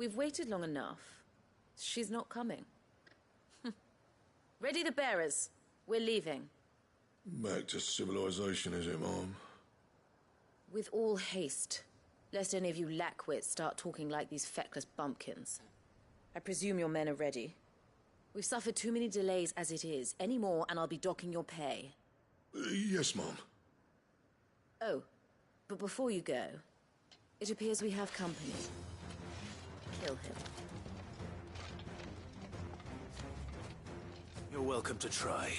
We've waited long enough. She's not coming. Ready the bearers. We're leaving. Back to civilization, is it, Mom? With all haste, lest any of you lackwits start talking like these feckless bumpkins. I presume your men are ready. We've suffered too many delays as it is. Any more and I'll be docking your pay. Yes, Mom. Oh, but before you go, it appears we have company. Kill him. You're welcome to try.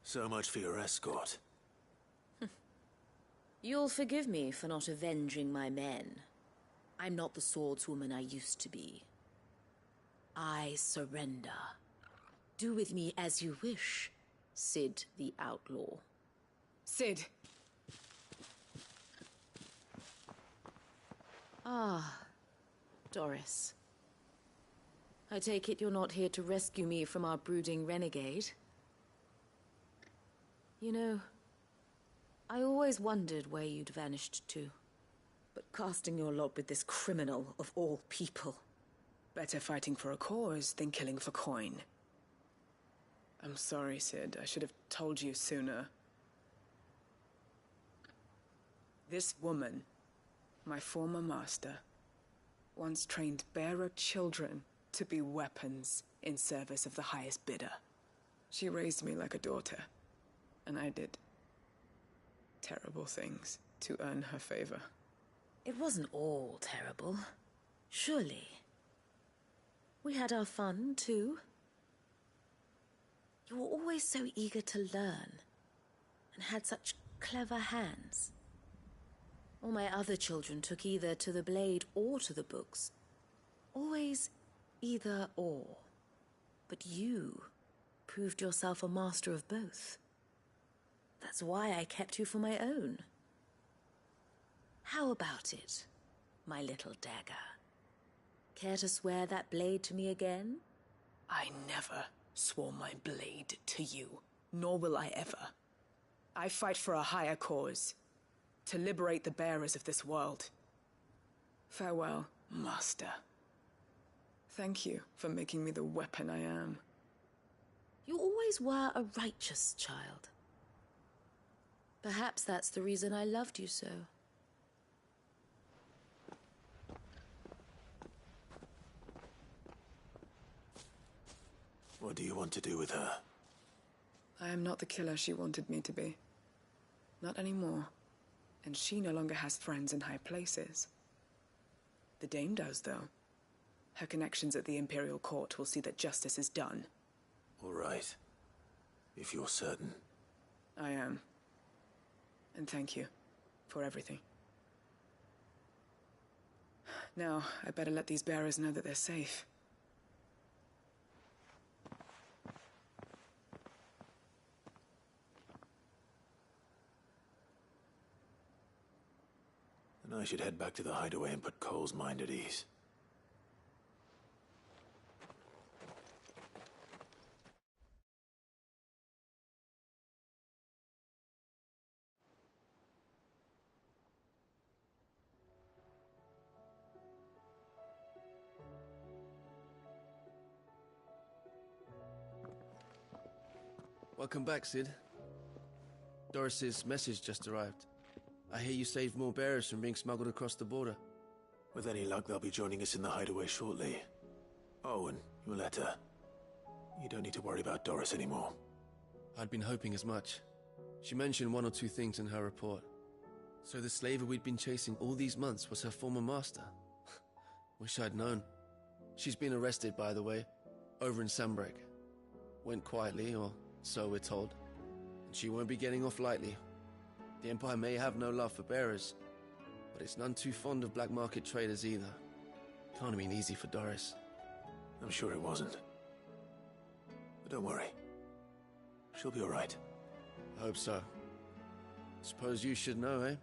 So much for your escort. You'll forgive me for not avenging my men. I'm not the swordswoman I used to be. I surrender. Do with me as you wish, Sid the Outlaw. Sid. Ah, Doris. I take it you're not here to rescue me from our brooding renegade? You know, I always wondered where you'd vanished to. But casting your lot with this criminal of all people... Better fighting for a cause than killing for coin. I'm sorry, Sid. I should have told you sooner. This woman, my former master, once trained bearer children to be weapons in service of the highest bidder. She raised me like a daughter. And I did terrible things to earn her favor. It wasn't all terrible, surely. We had our fun, too. You were always so eager to learn, and had such clever hands. All my other children took either to the blade or to the books. Always either or. But you proved yourself a master of both. That's why I kept you for my own. How about it, my little dagger? Care to swear that blade to me again? I never swore my blade to you, nor will I ever. I fight for a higher cause, to liberate the bearers of this world. Farewell, Master. Thank you for making me the weapon I am. You always were a righteous child. Perhaps that's the reason I loved you so. What do you want to do with her? I am not the killer she wanted me to be. Not anymore. And she no longer has friends in high places. The Dame does, though. Her connections at the Imperial Court will see that justice is done. All right. If you're certain. I am. And thank you for everything. Now, I better let these bearers know that they're safe. And I should head back to the hideaway and put Cole's mind at ease. Welcome back, Sid. Doris's message just arrived. I hear you saved more bearers from being smuggled across the border. With any luck, they'll be joining us in the hideaway shortly. Oh, and your letter. You don't need to worry about Doris anymore. I'd been hoping as much. She mentioned one or two things in her report. So the slaver we'd been chasing all these months was her former master. Wish I'd known. She's been arrested, by the way, over in Sambrek. Went quietly, or so we're told. And she won't be getting off lightly. The Empire may have no love for bearers, but it's none too fond of black market traders either. Can't have been easy for Doris. I'm sure it wasn't. But don't worry. She'll be all right. I hope so. Suppose you should know, eh?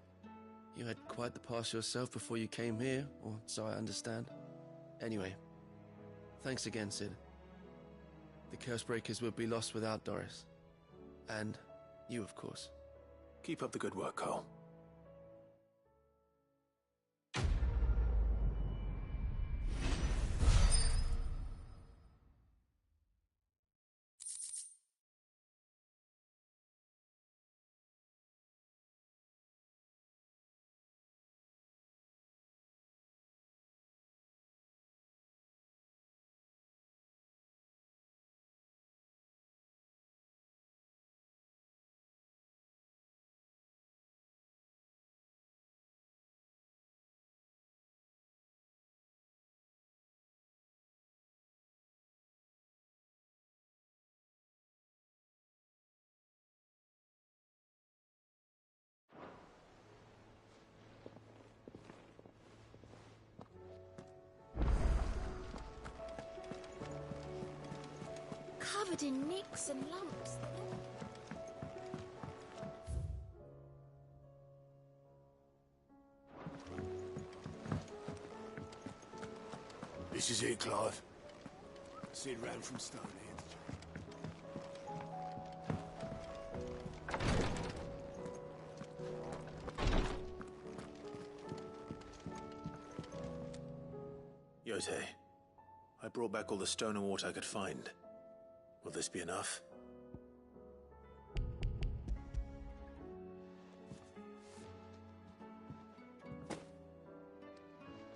You had quite the past yourself before you came here, or so I understand. Anyway, thanks again, Sid. The Cursebreakers would be lost without Doris. And you, of course. Keep up the good work, Cole. Covered in nicks and lumps. This is it, Clive. Sid ran from Stonehead. Yote, I brought back all the stone and water I could find. Will this be enough?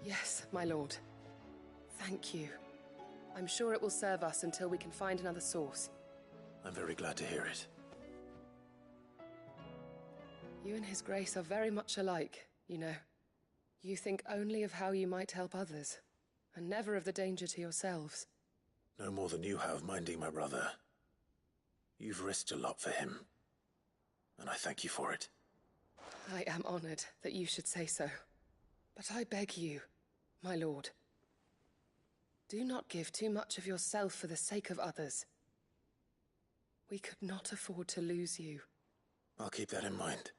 Yes, my lord. Thank you. I'm sure it will serve us until we can find another source. I'm very glad to hear it. You and His Grace are very much alike, you know. You think only of how you might help others, and never of the danger to yourselves. No more than you have minding my brother. You've risked a lot for him, and I thank you for it. I am honored that you should say so. But I beg you, my lord, do not give too much of yourself for the sake of others. We could not afford to lose you. I'll keep that in mind.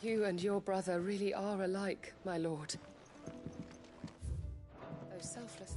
You and your brother really are alike, my lord. Though selfless.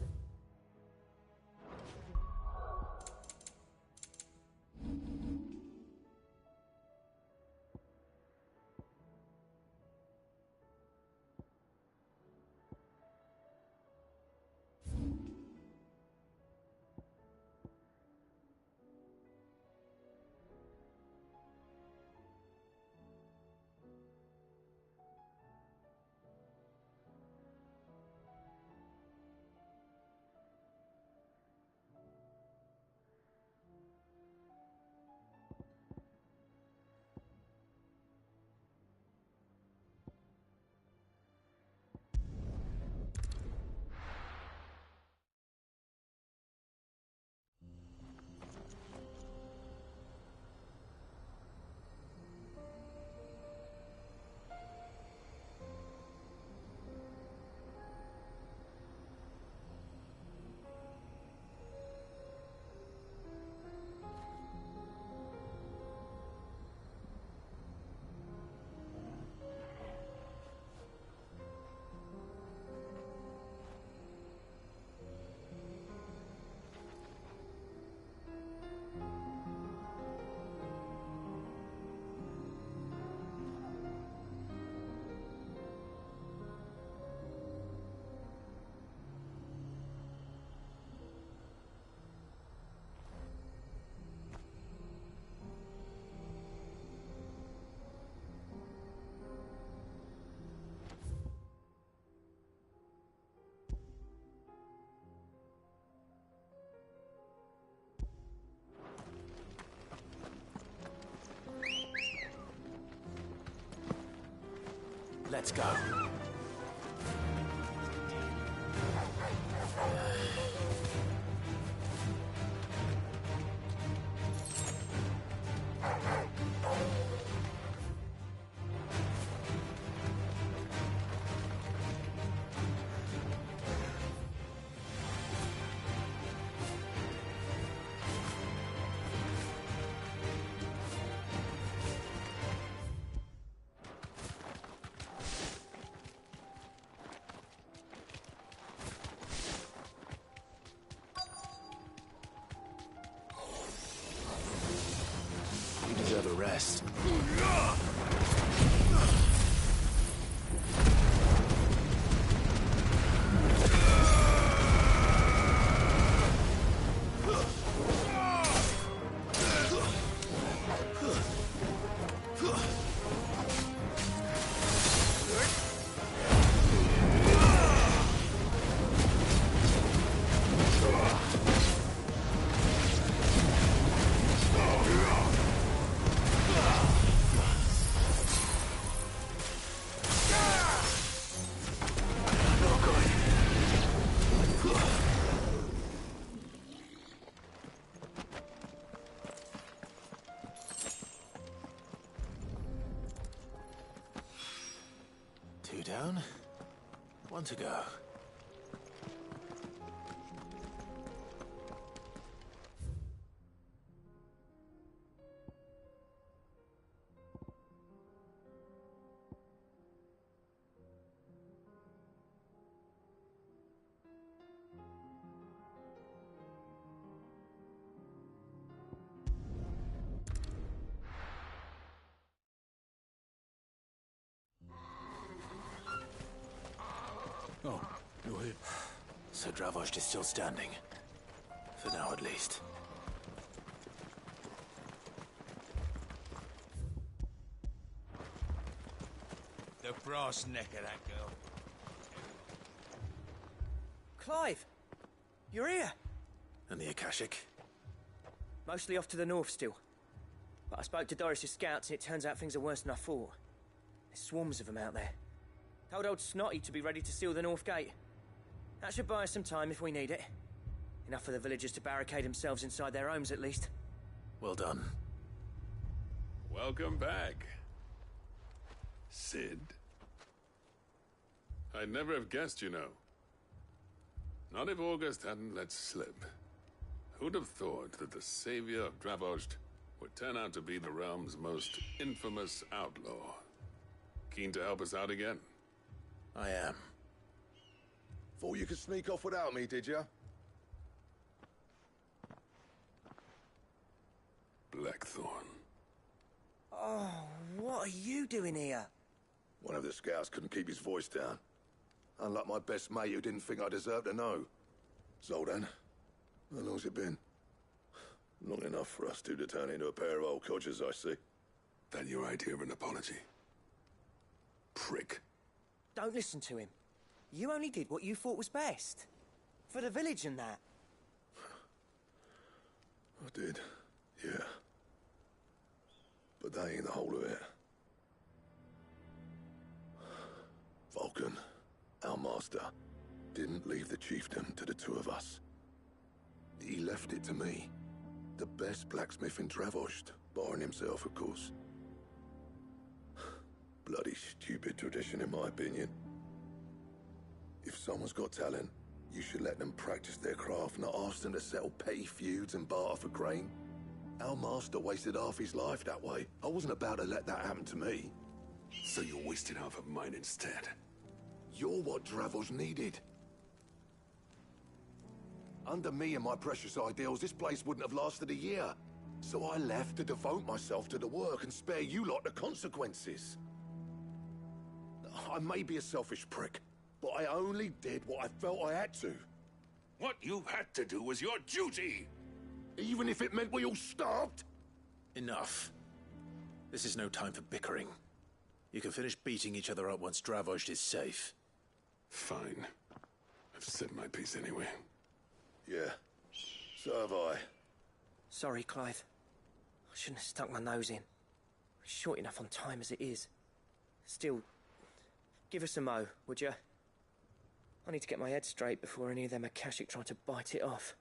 Let's go. You deserve a rest. Two down, one to go. Oh, you're here. So Dravost is still standing. For now, at least. The brass neck of that girl. Clive! You're here! And the Akashic? Mostly off to the north still. But I spoke to Doris's scouts and it turns out things are worse than I thought. There's swarms of them out there. Told old Snotty to be ready to seal the north gate. That should buy us some time if we need it. Enough for the villagers to barricade themselves inside their homes at least. Well done. Welcome back, Sid. I'd never have guessed, you know. Not if August hadn't let slip. Who'd have thought that the savior of Dravost would turn out to be the realm's most infamous outlaw? Keen to help us out again? I am. Thought you could sneak off without me, did you? Blackthorn. Oh, what are you doing here? One of the scouts couldn't keep his voice down. Unlike my best mate who didn't think I deserved to know. Zoldan, how long's it been? Long enough for us two to turn into a pair of old codgers, I see. That your idea of an apology? Prick. Don't listen to him. You only did what you thought was best. For the village and that. I did, yeah. But that ain't the whole of it. Vulcan, our master, didn't leave the chiefdom to the two of us. He left it to me. The best blacksmith in Dravost, barring himself, of course. Bloody stupid tradition, in my opinion. If someone's got talent, you should let them practice their craft, not ask them to settle petty feuds and barter for grain. Our master wasted half his life that way. I wasn't about to let that happen to me. So you wasted half of mine instead. You're what Dravost needed. Under me and my precious ideals, this place wouldn't have lasted a year. So I left to devote myself to the work and spare you lot the consequences. I may be a selfish prick, but I only did what I felt I had to. What you had to do was your duty! Even if it meant we all starved? Enough. This is no time for bickering. You can finish beating each other up once Dravost is safe. Fine. I've said my piece anyway. Yeah, so have I. Sorry, Clive. I shouldn't have stuck my nose in. We're short enough on time as it is. Still, give us a mo, would you? I need to get my head straight before any of them Akashic try to bite it off.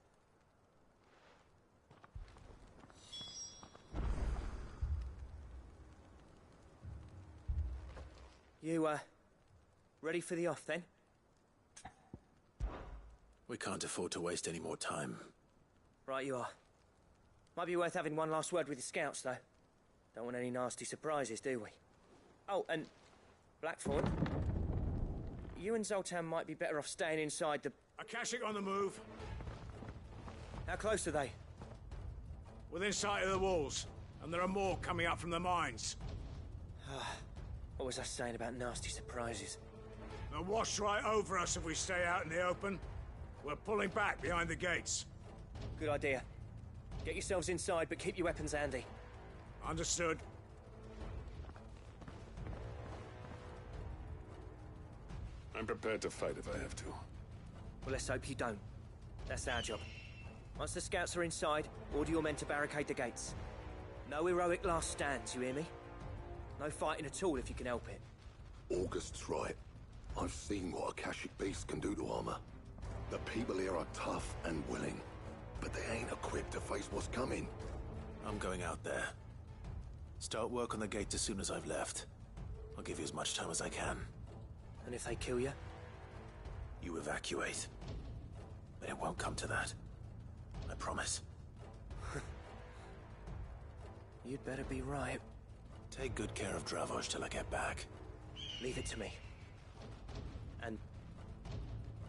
You, ready for the off, then? We can't afford to waste any more time. Right you are. Might be worth having one last word with the scouts, though. Don't want any nasty surprises, do we? Oh, and Blackthorn, you and Zoltan might be better off staying inside the... Akashic on the move. How close are they? Within sight of the walls, and there are more coming up from the mines. What was I saying about nasty surprises? They'll wash right over us if we stay out in the open. We're pulling back behind the gates. Good idea. Get yourselves inside, but keep your weapons handy. Understood. I'm prepared to fight if I have to. Well, let's hope you don't. That's our job. Once the scouts are inside, order your men to barricade the gates. No heroic last stands, you hear me? No fighting at all if you can help it. August's right. I've seen what Akashic beasts can do to armor. The people here are tough and willing, but they ain't equipped to face what's coming. I'm going out there. Start work on the gate as soon as I've left. I'll give you as much time as I can. And if they kill you? You evacuate. But it won't come to that. I promise. You'd better be right. Take good care of Dravoj till I get back. Leave it to me. And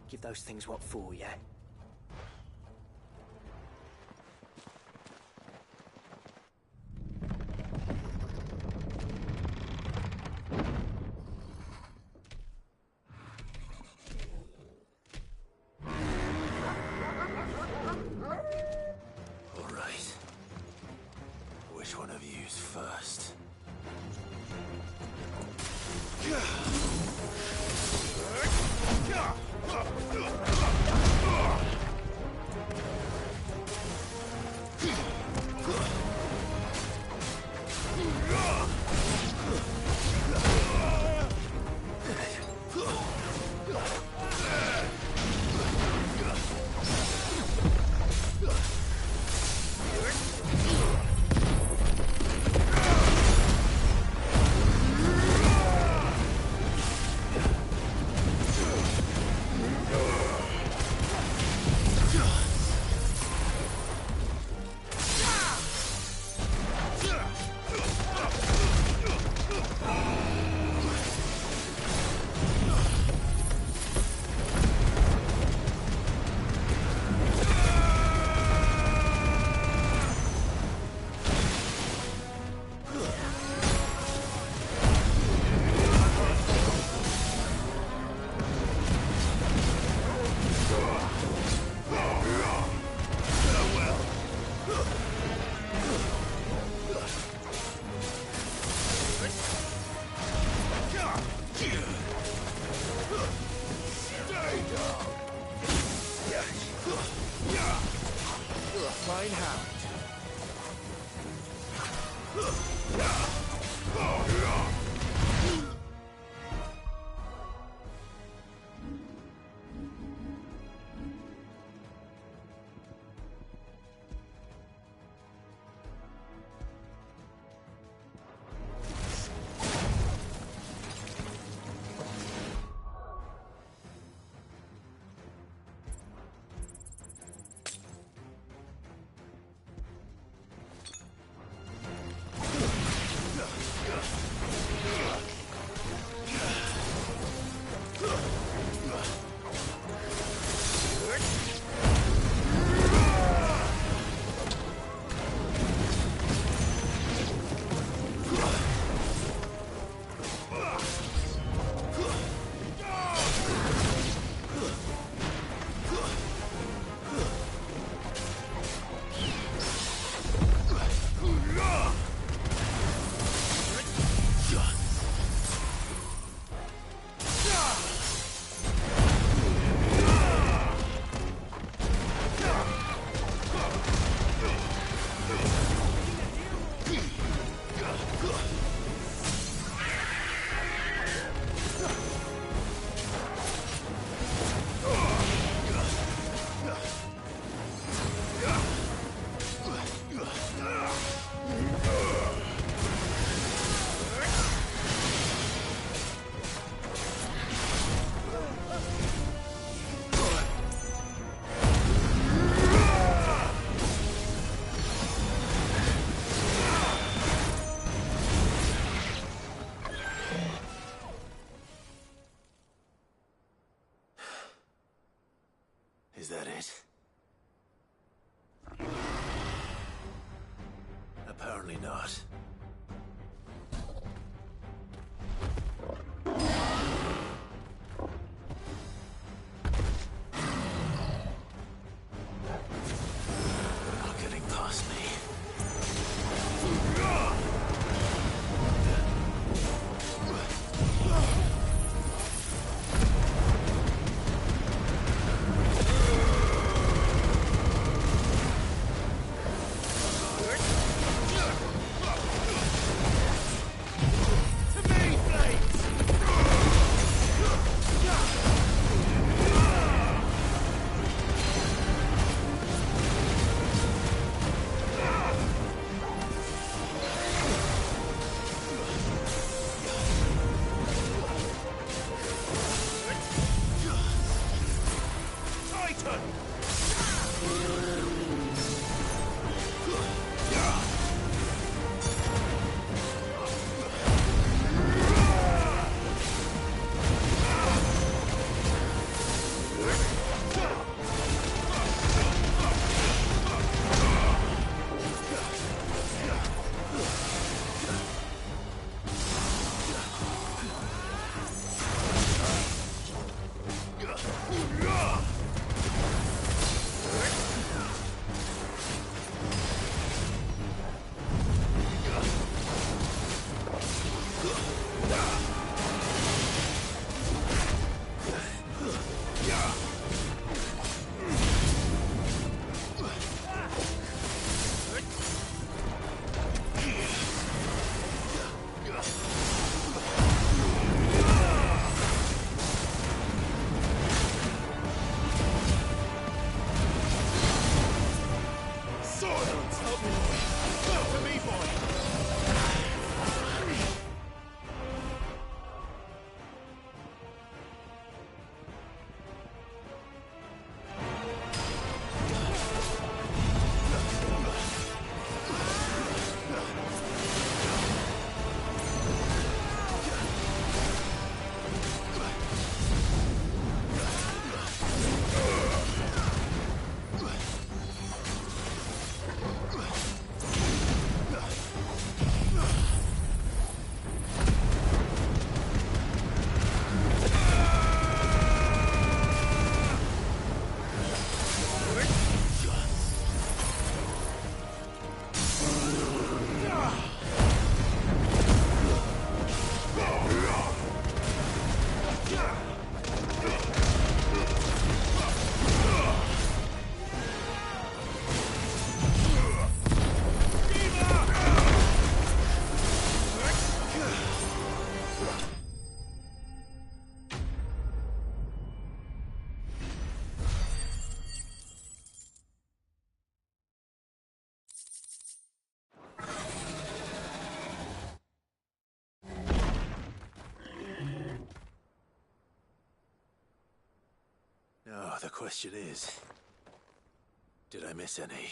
give those things what for, yeah? All right. Which one of you's first? The question is, did I miss any?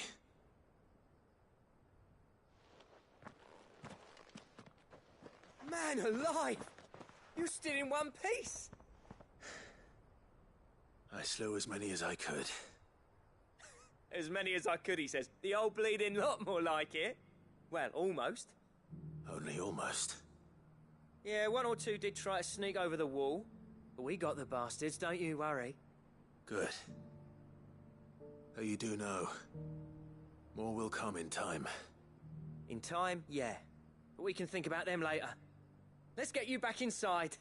Man alive! You're still in one piece! I slew as many as I could. As many as I could, he says. The old bleeding lot, more like it. Well, almost. Only almost. Yeah, one or two did try to sneak over the wall. But we got the bastards, don't you worry. Good. Though you do know, more will come in time. In time, yeah. But we can think about them later. Let's get you back inside.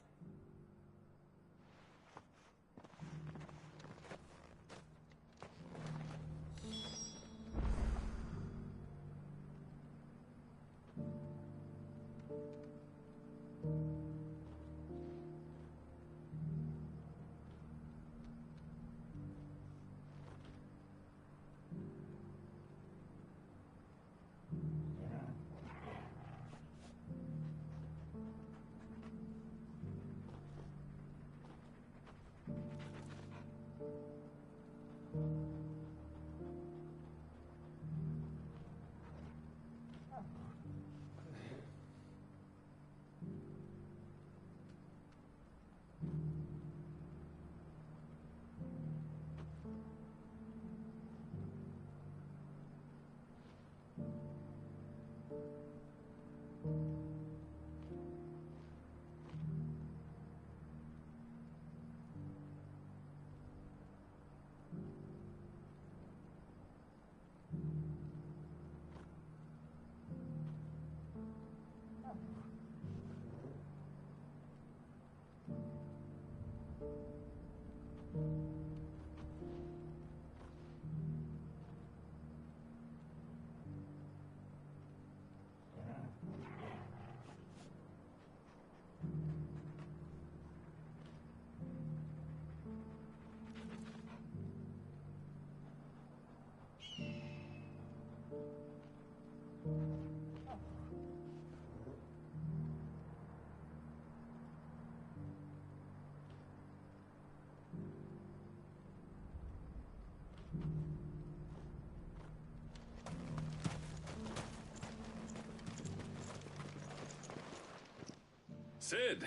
Sid!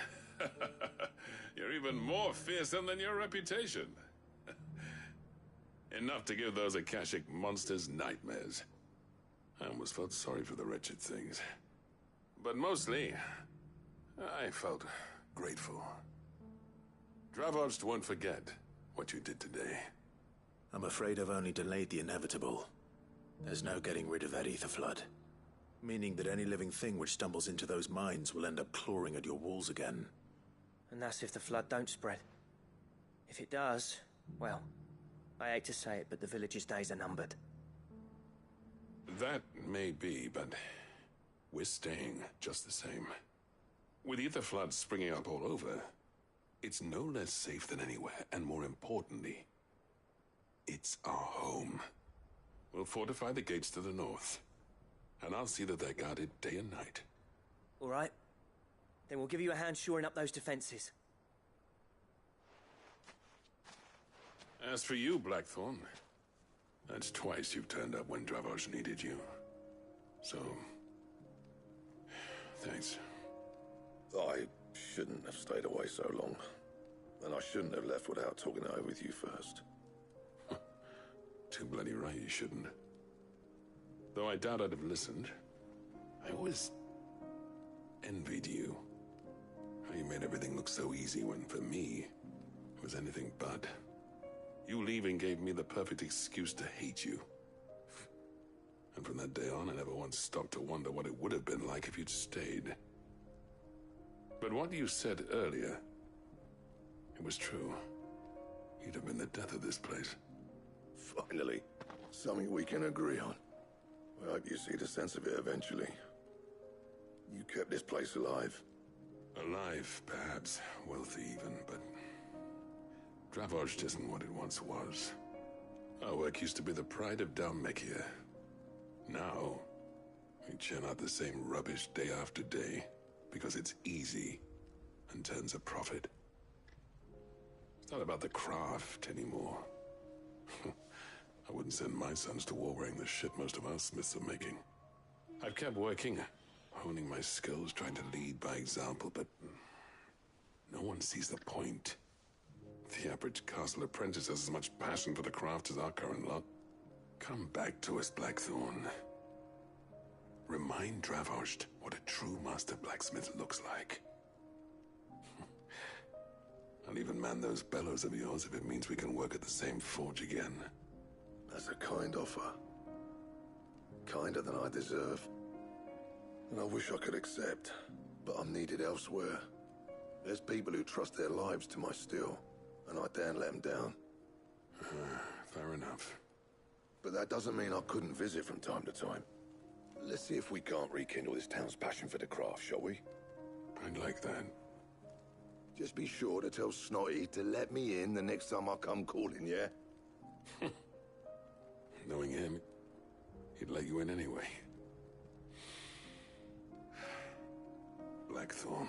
You're even more fearsome than your reputation. Enough to give those Akashic monsters nightmares. I almost felt sorry for the wretched things. But mostly, I felt grateful. Dravoged won't forget what you did today. I'm afraid I've only delayed the inevitable. There's no getting rid of that ether flood. Meaning that any living thing which stumbles into those mines will end up clawing at your walls again. And that's if the flood don't spread. If it does, well, I hate to say it, but the village's days are numbered. That may be, but we're staying just the same. With ether floods springing up all over, it's no less safe than anywhere, and more importantly, it's our home. We'll fortify the gates to the north, and I'll see that they're guarded day and night. All right. Then we'll give you a hand shoring up those defenses. As for you, Blackthorn, that's twice you've turned up when Dravos needed you. So, thanks. I shouldn't have stayed away so long. And I shouldn't have left without talking it over with you first. Too bloody right you shouldn't. Though I doubt I'd have listened. I always envied you. How you made everything look so easy when, for me, it was anything but. You leaving gave me the perfect excuse to hate you. And from that day on, I never once stopped to wonder what it would have been like if you'd stayed. But what you said earlier, it was true. You'd have been the death of this place. Finally, something we can agree on. I hope you see the sense of it eventually. You kept this place alive. Alive, perhaps. Wealthy even, but Dravoged isn't what it once was. Our work used to be the pride of Dalmekia. Now, we churn out the same rubbish day after day because it's easy and turns a profit. It's not about the craft anymore. I wouldn't send my sons to war wearing the shit most of our smiths are making. I've kept working, honing my skills, trying to lead by example, but no one sees the point. The average castle apprentice has as much passion for the craft as our current lot. Come back to us, Blackthorn. Remind Dravost what a true master blacksmith looks like. I'll even man those bellows of yours if it means we can work at the same forge again. That's a kind offer. Kinder than I deserve. And I wish I could accept, but I'm needed elsewhere. There's people who trust their lives to my steel, and I daren't let them down. Fair enough. But that doesn't mean I couldn't visit from time to time. Let's see if we can't rekindle this town's passion for the craft, shall we? I'd like that. Just be sure to tell Snotty to let me in the next time I come calling, yeah? Knowing him, he'd let you in anyway. Blackthorn.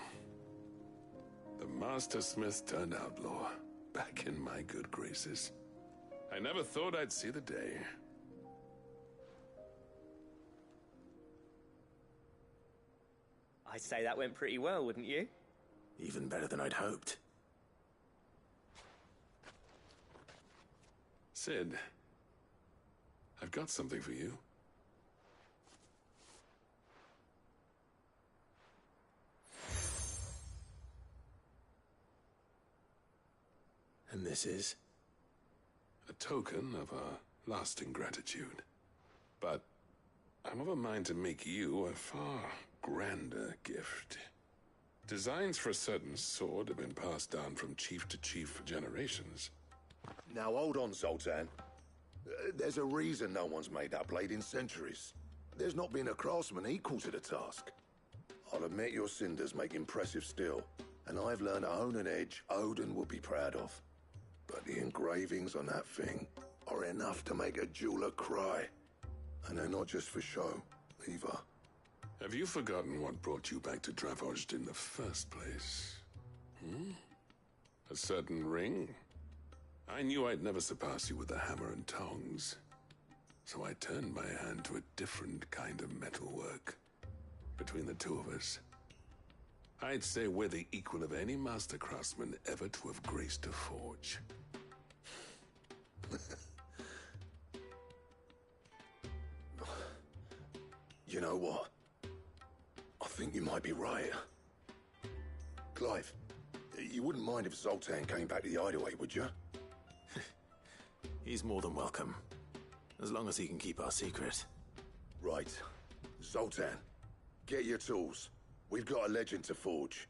The Master Smith turned outlaw, back in my good graces. I never thought I'd see the day. I'd say that went pretty well, wouldn't you? Even better than I'd hoped. Sid, I've got something for you. And this is? A token of our lasting gratitude. But I'm of a mind to make you a far grander gift. Designs for a certain sword have been passed down from chief to chief for generations. Now hold on, Zoltan. There's a reason no one's made that blade in centuries. There's not been a craftsman equal to the task. I'll admit your cinders make impressive steel, and I've learned to hone an edge Odin will be proud of. But the engravings on that thing are enough to make a jeweler cry. And they're not just for show, either. Have you forgotten what brought you back to Dravost in the first place? A certain ring? I knew I'd never surpass you with the hammer and tongs. So I turned my hand to a different kind of metalwork. Between the two of us, I'd say we're the equal of any master craftsman ever to have graced a forge. You know what? I think you might be right. Clive, you wouldn't mind if Zoltan came back to the Hideaway, would you? He's more than welcome. As long as he can keep our secret. Right. Zoltan, get your tools. We've got a legend to forge.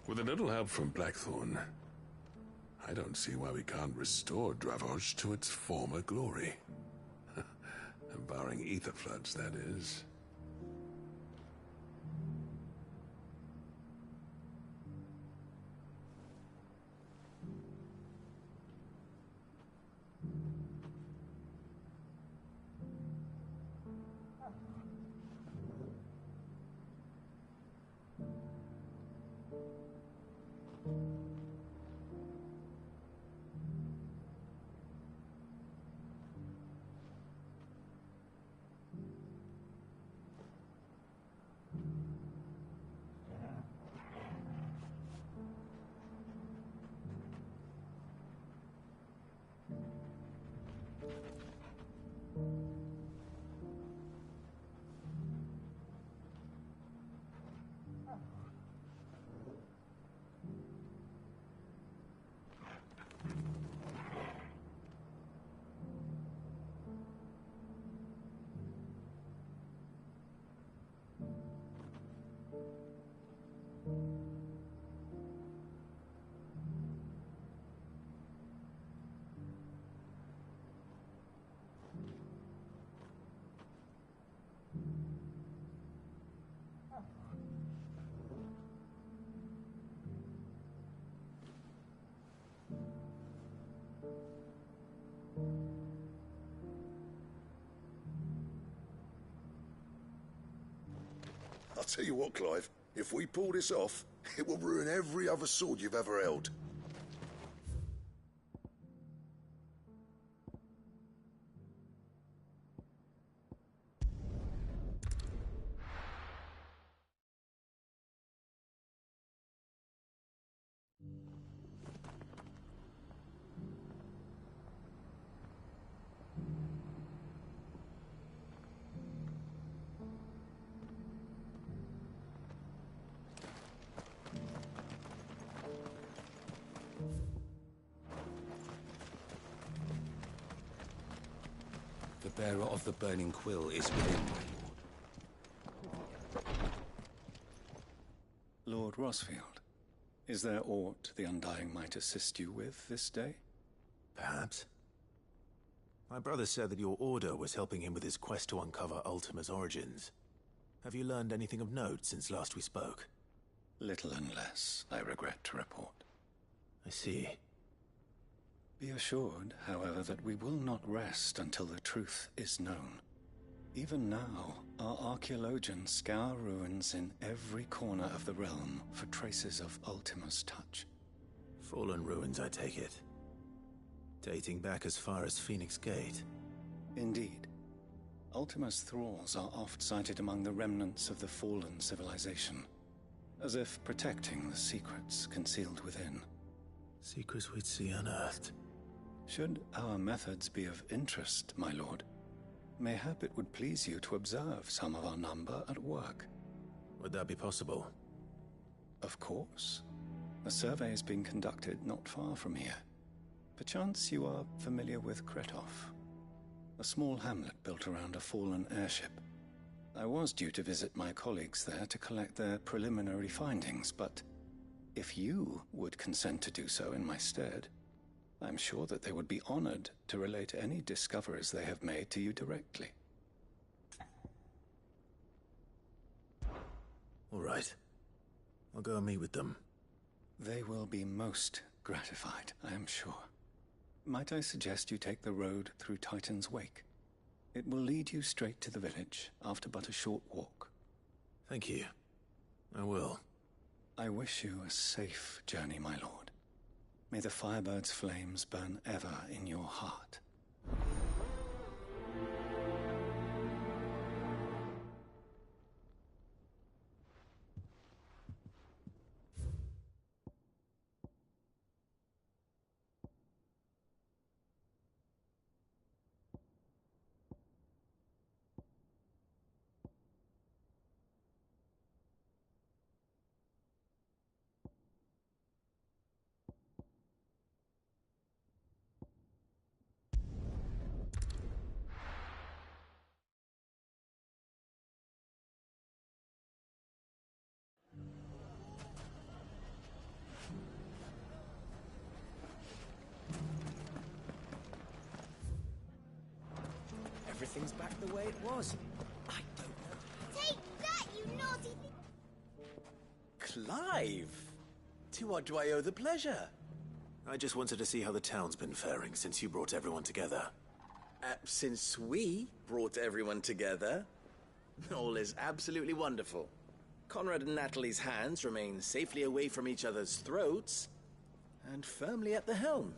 With a little help from Blackthorn, I don't see why we can't restore Dravost to its former glory. Barring ether floods, that is. tell you what, Clive, if we pull this off, it will ruin every other sword you've ever held. The bearer of the burning quill is within, my lord. Lord Rosfield, is there aught the Undying might assist you with this day? Perhaps. My brother said that your order was helping him with his quest to uncover Ultima's origins. Have you learned anything of note since last we spoke? Little and less, I regret to report. I see. Be assured, however, that we will not rest until the truth is known. Even now, our archaeologians scour ruins in every corner of the realm for traces of Ultima's touch. Fallen ruins, I take it. Dating back as far as Phoenix Gate. Indeed. Ultima's thralls are oft sighted among the remnants of the fallen civilization, as if protecting the secrets concealed within. Secrets we'd see unearthed. Should our methods be of interest, my lord, mayhap it would please you to observe some of our number at work. Would that be possible? Of course. A survey is being conducted not far from here. Perchance you are familiar with Kretov, a small hamlet built around a fallen airship. I was due to visit my colleagues there to collect their preliminary findings, but if you would consent to do so in my stead, I'm sure that they would be honored to relate any discoveries they have made to you directly. All right. I'll go and meet with them. They will be most gratified, I am sure. Might I suggest you take the road through Titan's Wake? It will lead you straight to the village after but a short walk. Thank you. I will. I wish you a safe journey, my lord. May the Firebird's flames burn ever in your heart. Everything's back the way it was. I don't know. Take that, you naughty thing! Clive! To what do I owe the pleasure? I just wanted to see how the town's been faring since you brought everyone together. Since we brought everyone together, all is absolutely wonderful. Conrad and Natalie's hands remain safely away from each other's throats, and firmly at the helm.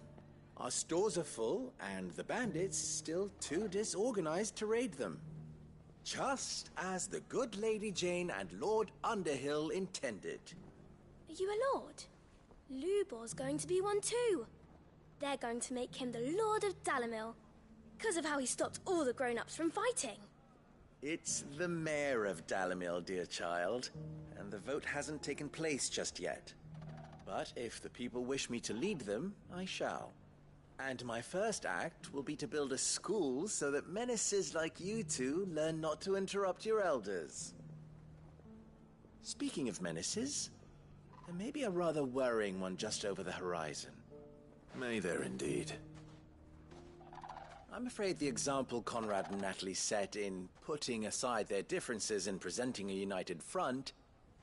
Our stores are full, and the bandits still too disorganized to raid them. Just as the good Lady Jane and Lord Underhill intended. Are you a lord? Lubor's going to be one too. They're going to make him the Lord of Dalimil, because of how he stopped all the grown-ups from fighting. It's the mayor of Dalimil, dear child, and the vote hasn't taken place just yet. But if the people wish me to lead them, I shall. And my first act will be to build a school so that menaces like you two learn not to interrupt your elders. Speaking of menaces, there may be a rather worrying one just over the horizon. May there indeed. I'm afraid the example Conrad and Natalie set in putting aside their differences and presenting a united front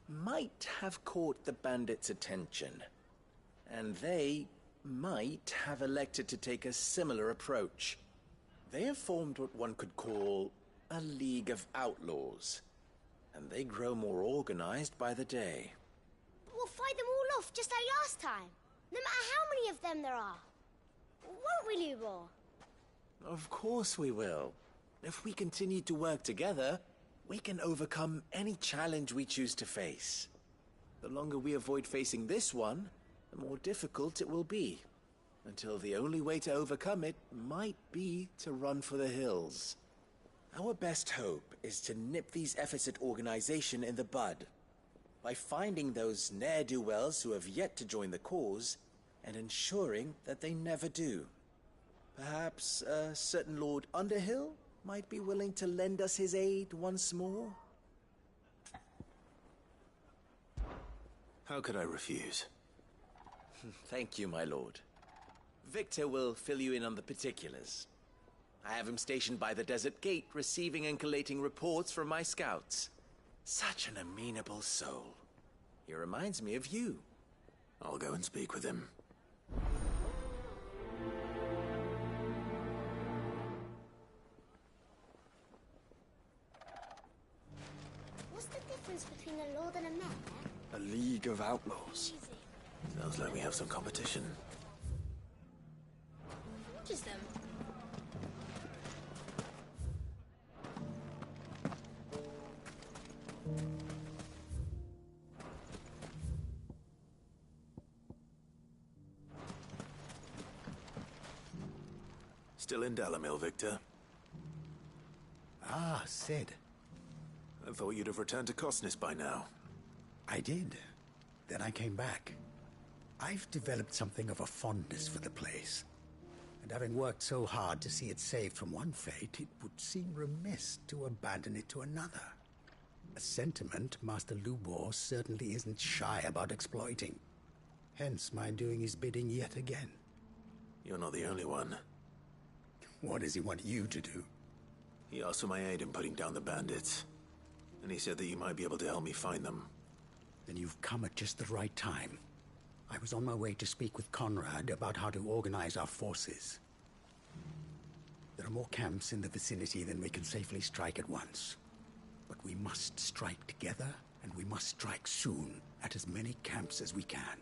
might have caught the bandits' attention. And they might have elected to take a similar approach. They have formed what one could call a League of Outlaws. and they grow more organized by the day. We'll fight them all off just like last time, no matter how many of them there are. Won't we, Lubor? Of course we will. If we continue to work together, we can overcome any challenge we choose to face. The longer we avoid facing this one, the more difficult it will be. Until the only way to overcome it might be to run for the hills. Our best hope is to nip these efforts at organization in the bud. By finding those ne'er-do-wells who have yet to join the cause, and ensuring that they never do. Perhaps a certain Lord Underhill might be willing to lend us his aid once more? How could I refuse? Thank you, my lord. Victor will fill you in on the particulars. I have him stationed by the desert gate, receiving and collating reports from my scouts. Such an amenable soul. He reminds me of you. I'll go and speak with him. What's the difference between a lord and a mayor? A league of outlaws. Sounds like we have some competition. What is them? Still in Dalamil, Victor? Ah, Sid. I thought you'd have returned to Cosnis by now. I did. Then I came back. I've developed something of a fondness for the place. And having worked so hard to see it saved from one fate, it would seem remiss to abandon it to another. A sentiment Master Lubor certainly isn't shy about exploiting. Hence my doing his bidding yet again. You're not the only one. What does he want you to do? He asked for my aid in putting down the bandits. And he said that you might be able to help me find them. Then you've come at just the right time. I was on my way to speak with Conrad about how to organize our forces. There are more camps in the vicinity than we can safely strike at once. But we must strike together, and we must strike soon at as many camps as we can.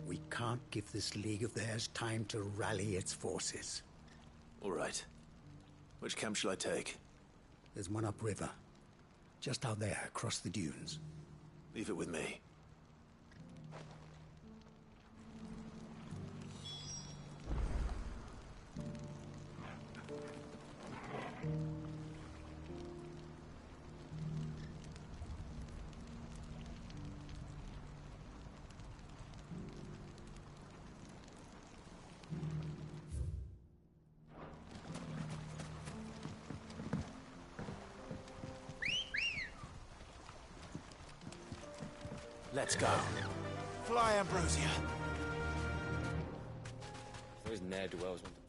We can't give this league of theirs time to rally its forces. All right. Which camp shall I take? There's one upriver. Just out there, across the dunes. Leave it with me. Let's go. Fly, Ambrosia. Those ne'er-do-wells want to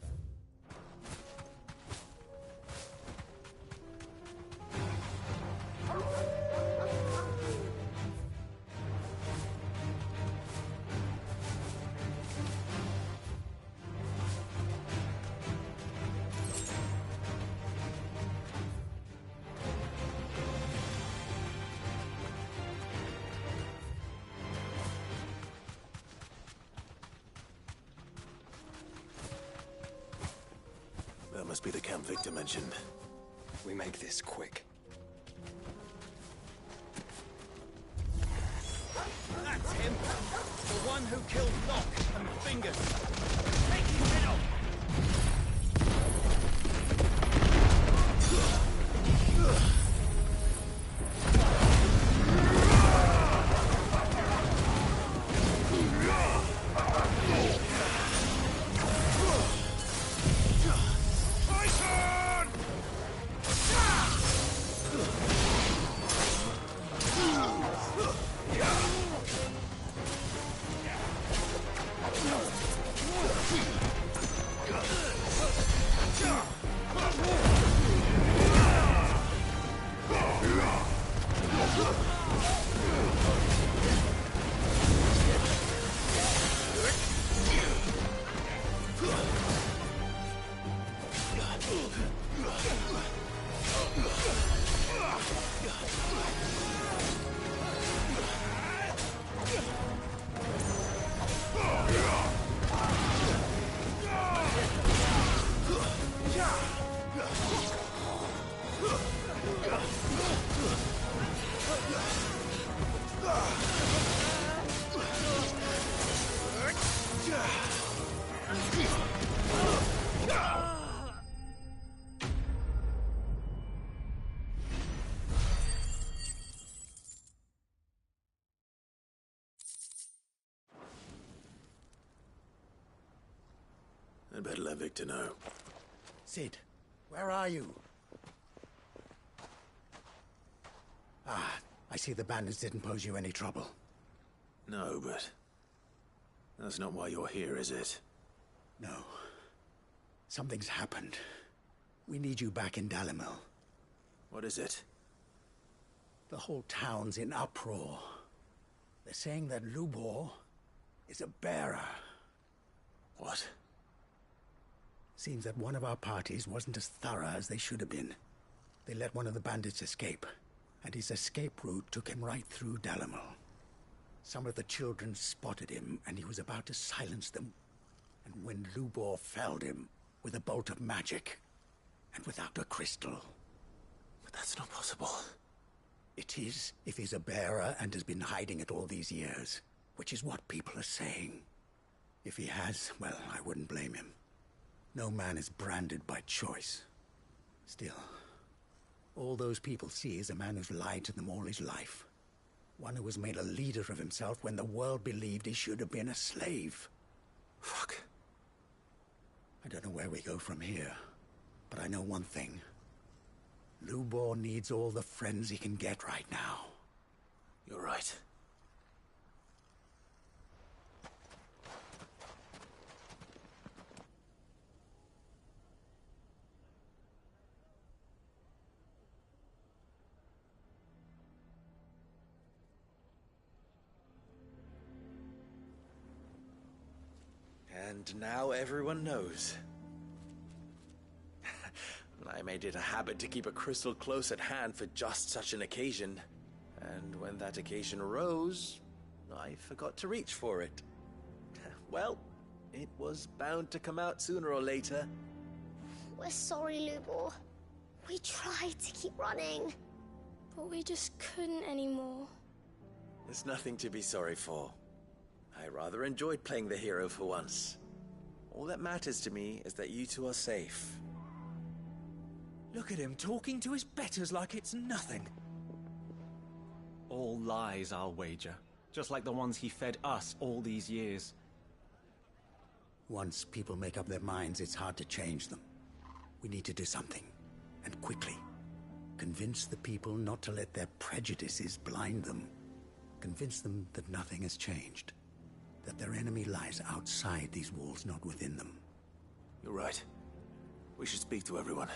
That must be the camp Victor mentioned. We make this quick. That's him! The one who killed Locke and Fingers! Take his head off! Let Levictor know. Sid, where are you? Ah, I see the bandits didn't pose you any trouble. No, but... that's not why you're here, is it? No. Something's happened. We need you back in Dalimil. What is it? The whole town's in uproar. They're saying that Lubor is a bearer. What? Seems that one of our parties wasn't as thorough as they should have been. They let one of the bandits escape, and his escape route took him right through Dalimil. Some of the children spotted him, and he was about to silence them. And when Lubor felled him with a bolt of magic, and without a crystal. But that's not possible. It is, if he's a bearer and has been hiding it all these years, which is what people are saying. If he has, well, I wouldn't blame him. No man is branded by choice. Still, all those people see is a man who's lied to them all his life. One who was made a leader of himself when the world believed he should have been a slave. Fuck. I don't know where we go from here, but I know one thing. Lubor needs all the friends he can get right now. You're right. And now everyone knows. I made it a habit to keep a crystal close at hand for just such an occasion. And when that occasion arose, I forgot to reach for it. Well, it was bound to come out sooner or later. We're sorry, Lubor. We tried to keep running, but we just couldn't anymore. There's nothing to be sorry for. I rather enjoyed playing the hero for once. All that matters to me is that you two are safe. Look at him talking to his betters like it's nothing. All lies, I'll wager. Just like the ones he fed us all these years. Once people make up their minds, it's hard to change them. We need to do something, and quickly. Convince the people not to let their prejudices blind them. Convince them that nothing has changed. That their enemy lies outside these walls, not within them. You're right. We should speak to everyone.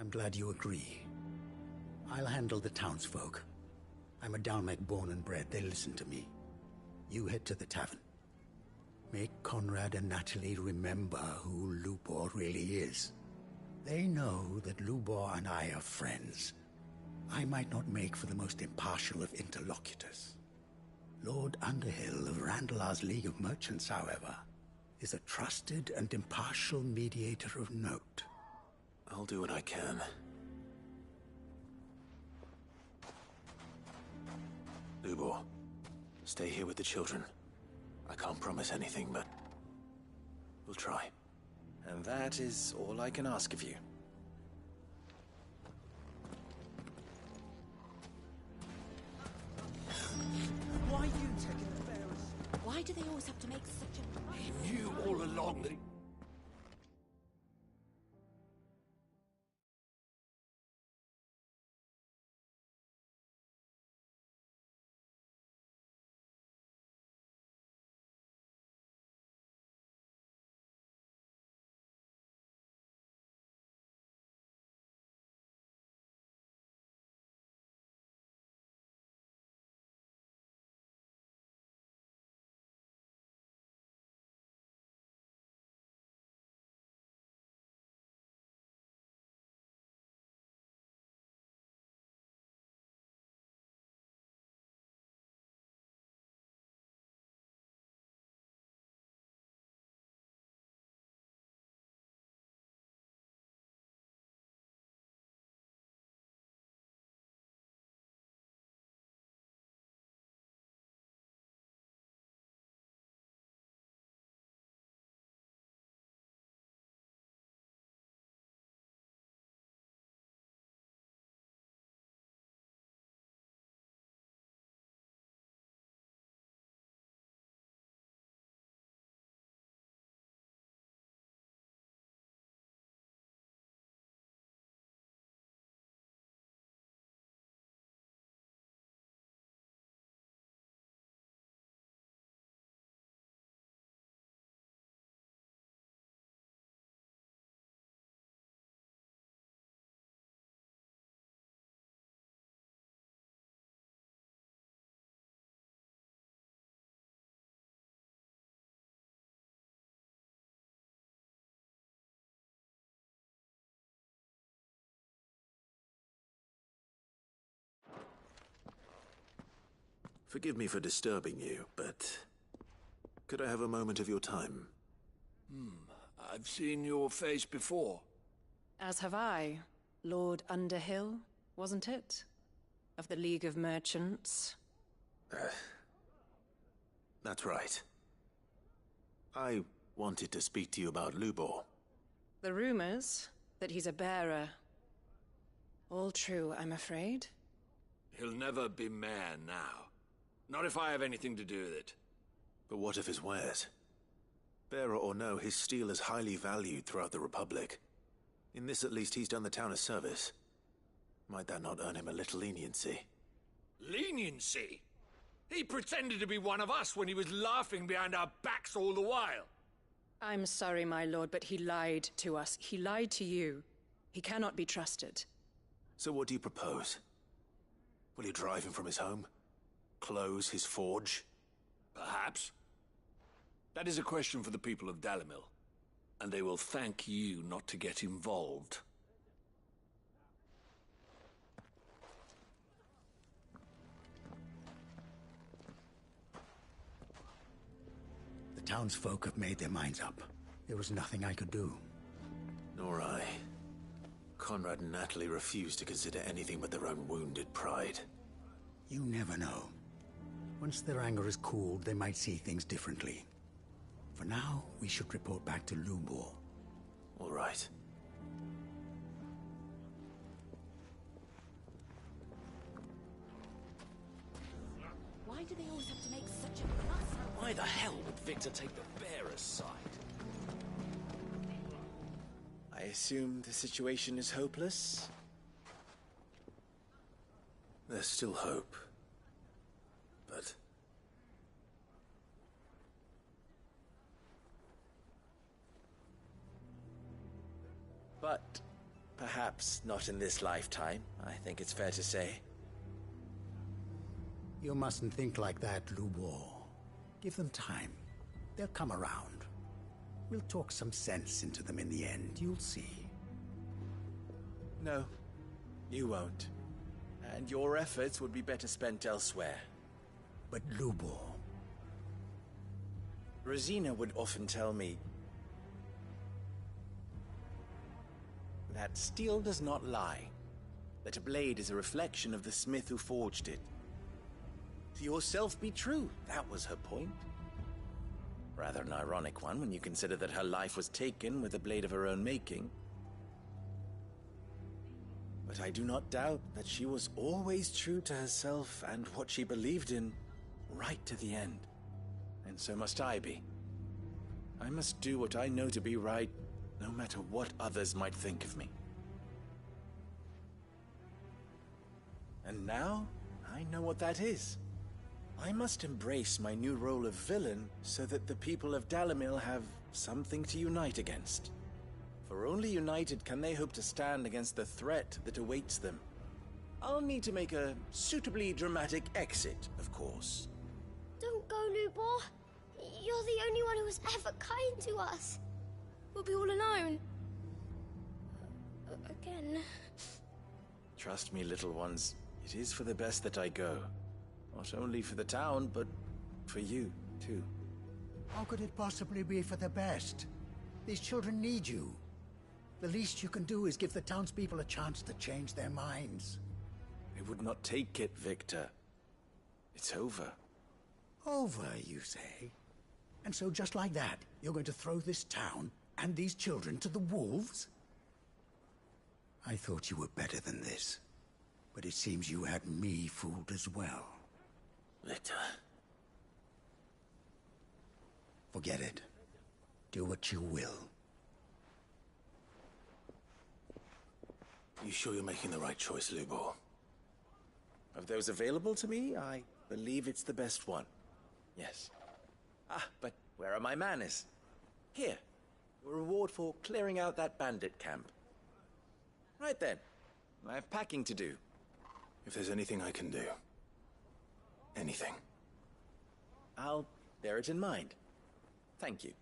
I'm glad you agree. I'll handle the townsfolk. I'm a Dalmec born and bred. They listen to me. You head to the tavern. Make Conrad and Natalie remember who Lubor really is. They know that Lubor and I are friends. I might not make for the most impartial of interlocutors. Lord Underhill of Randalar's League of Merchants, however, is a trusted and impartial mediator of note. I'll do what I can. Lubor, stay here with the children. I can't promise anything, but we'll try. And that is all I can ask of you. Why you taking the bearers? Why do they always have to make such a... He knew all along that Forgive me for disturbing you, but could I have a moment of your time? I've seen your face before. As have I. Lord Underhill, wasn't it? Of the League of Merchants. That's right. I wanted to speak to you about Lubor. The rumors that he's a bearer. All true, I'm afraid. He'll never be mayor now. Not if I have anything to do with it. But what of his wares? Bearer or no, his steel is highly valued throughout the Republic. In this at least he's done the town a service. Might that not earn him a little leniency? Leniency? He pretended to be one of us when he was laughing behind our backs all the while. I'm sorry, my lord, but he lied to us. He lied to you. He cannot be trusted. So what do you propose? Will you drive him from his home? Close his forge? Perhaps. That is a question for the people of Dalimil, and they will thank you not to get involved. The townsfolk have made their minds up. There was nothing I could do. Nor I. Conrad and Natalie refused to consider anything but their own wounded pride. You never know. Once their anger is cooled, they might see things differently. For now, we should report back to Lubor. All right. Why do they always have to make such a fuss? Why the hell would Victor take the bearer's side? I assume the situation is hopeless? There's still hope. But... But perhaps not in this lifetime, I think it's fair to say. You mustn't think like that, Lubor. Give them time. They'll come around. We'll talk some sense into them in the end, you'll see. No, you won't. And your efforts would be better spent elsewhere. But Lubor... Rosina would often tell me that steel does not lie, that a blade is a reflection of the smith who forged it. To yourself be true, that was her point. Rather an ironic one when you consider that her life was taken with a blade of her own making. But I do not doubt that she was always true to herself and what she believed in, right to the end. And so must I be. I must do what I know to be right, no matter what others might think of me. And now, I know what that is. I must embrace my new role of villain so that the people of Dalimil have something to unite against. For only united can they hope to stand against the threat that awaits them. I'll need to make a suitably dramatic exit, of course. Don't go, Lubor. You're the only one who was ever kind to us. We'll be all alone. Again. Trust me, little ones. It is for the best that I go. Not only for the town, but for you, too. How could it possibly be for the best? These children need you. The least you can do is give the townspeople a chance to change their minds. I would not take it, Victor. It's over. Over, you say? And so just like that, you're going to throw this town and these children to the wolves? I thought you were better than this. But it seems you had me fooled as well. Victor. Forget it. Do what you will. You sure you're making the right choice, Lubor? Of those available to me, I believe it's the best one. Yes. Ah, but where are my manners? Here. Your reward for clearing out that bandit camp. Right then. I have packing to do. If there's anything I can do. Anything. I'll bear it in mind. Thank you.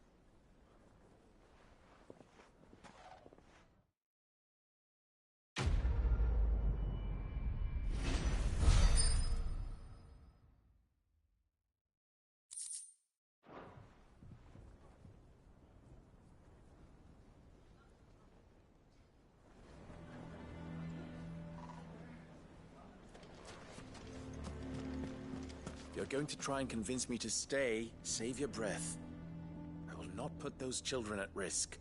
If you're going to try and convince me to stay, save your breath. I will not put those children at risk.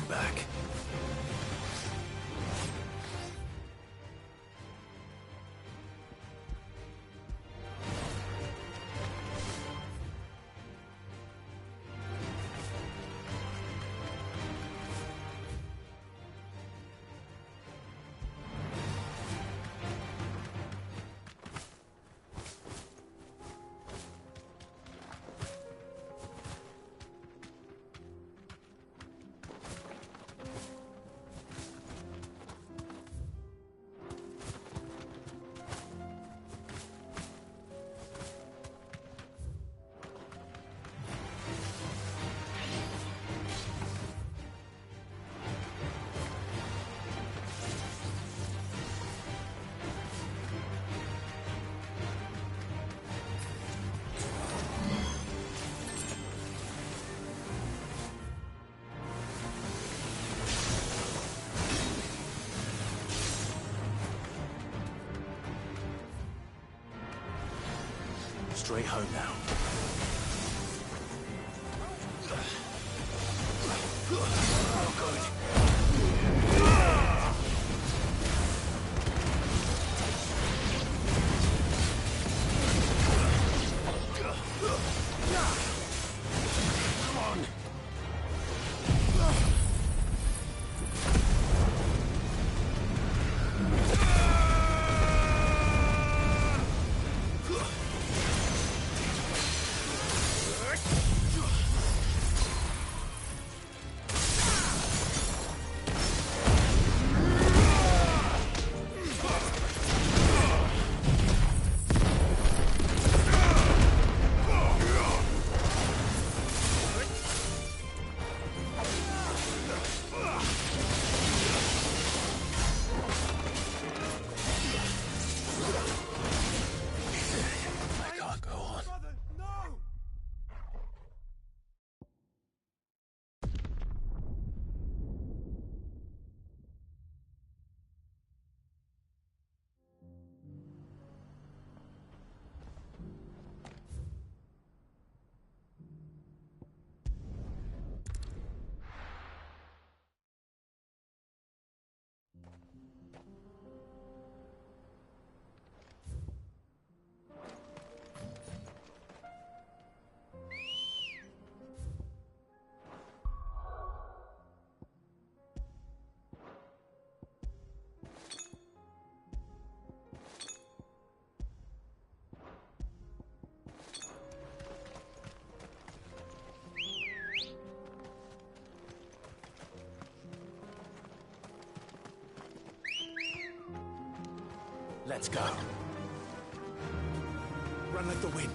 Back. Straight home now. Oh, God. Come on. Let's go. Run like the wind.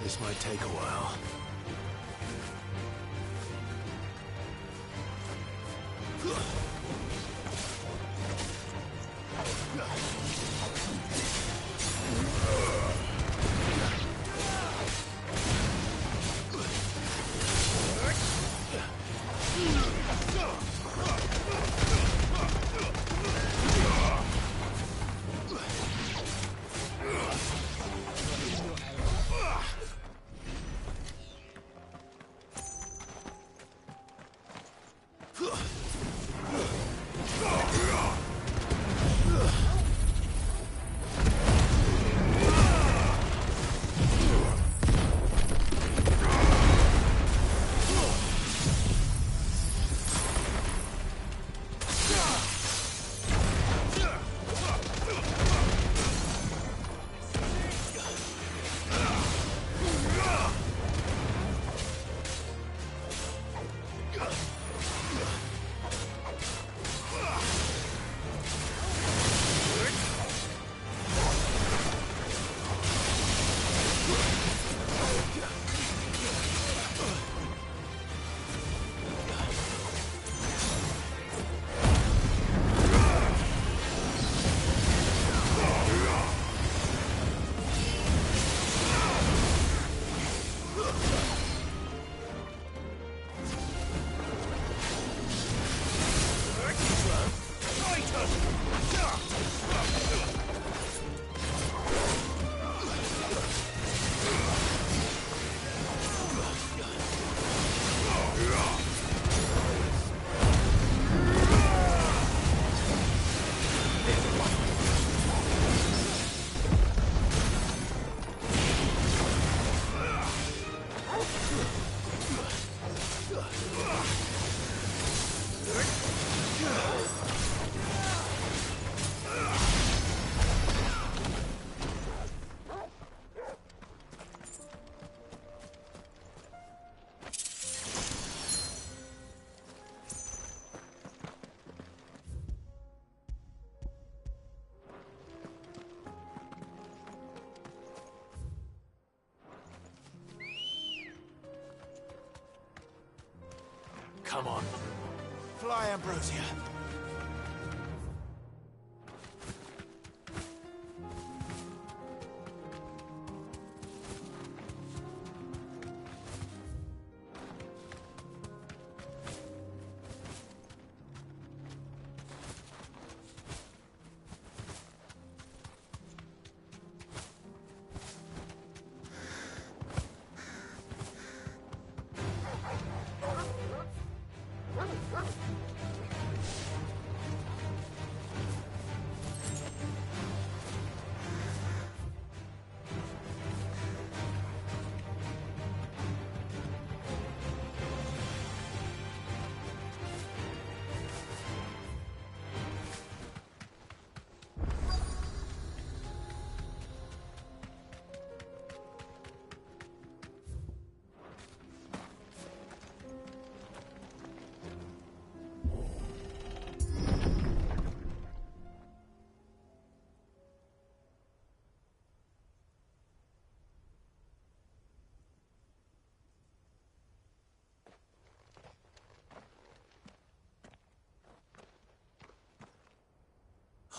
This might take a while. Come on. Fly, Ambrosia.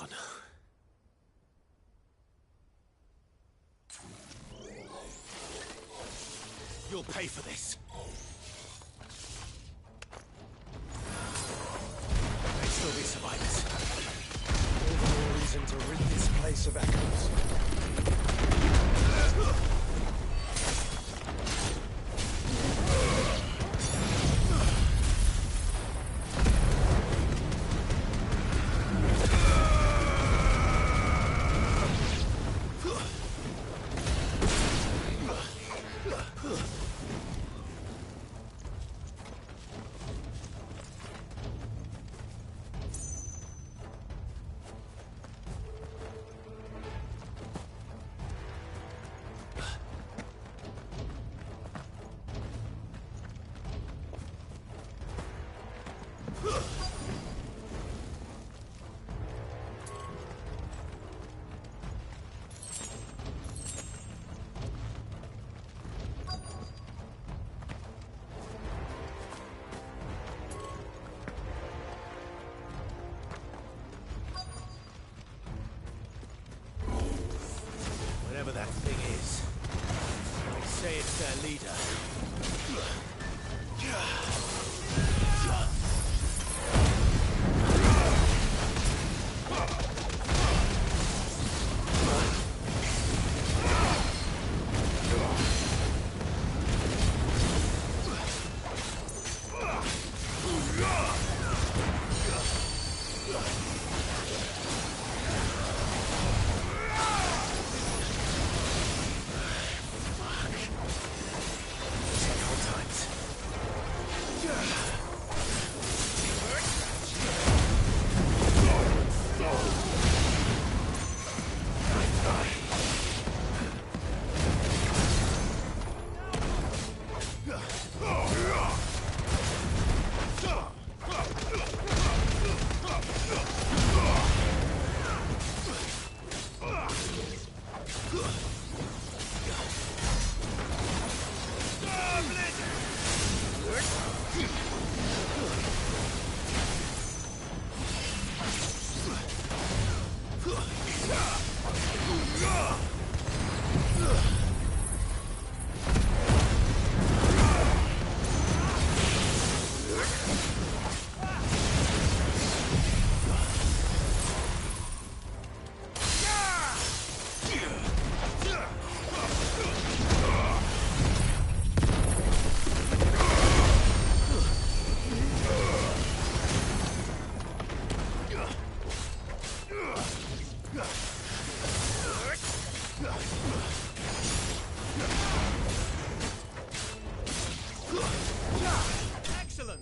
Oh no. You'll pay for this. There may still be survivors. All the more reason to rid this place of echoes. leader. Excellent!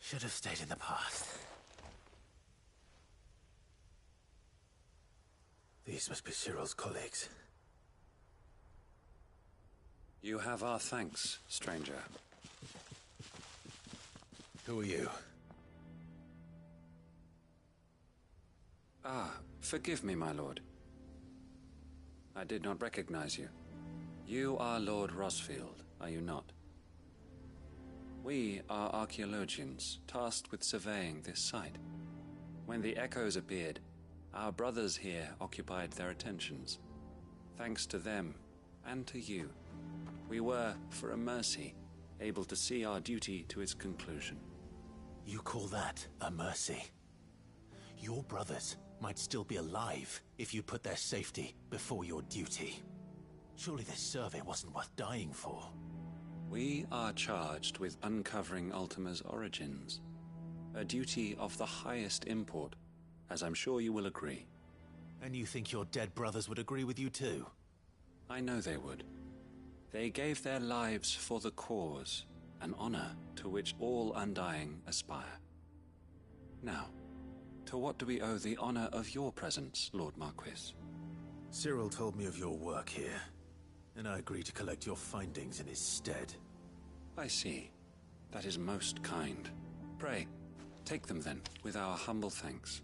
Should have stayed in the past. These must be Cyril's colleagues. You have our thanks, stranger. Who are you? Ah, forgive me, my lord. I did not recognize you. You are Lord Rosfield, are you not? We are archaeologians, tasked with surveying this site. When the echoes appeared, our brothers here occupied their attentions. Thanks to them, and to you, we were, for a mercy, able to see our duty to its conclusion. You call that a mercy? Your brothers might still be alive if you put their safety before your duty. Surely this survey wasn't worth dying for. We are charged with uncovering Ultima's origins. A duty of the highest import, as I'm sure you will agree. And you think your dead brothers would agree with you too? I know they would. They gave their lives for the cause, an honor to which all Undying aspire. Now, to what do we owe the honor of your presence, Lord Marquis? Cyril told me of your work here, and I agreed to collect your findings in his stead. I see. That is most kind. Pray, take them then, with our humble thanks.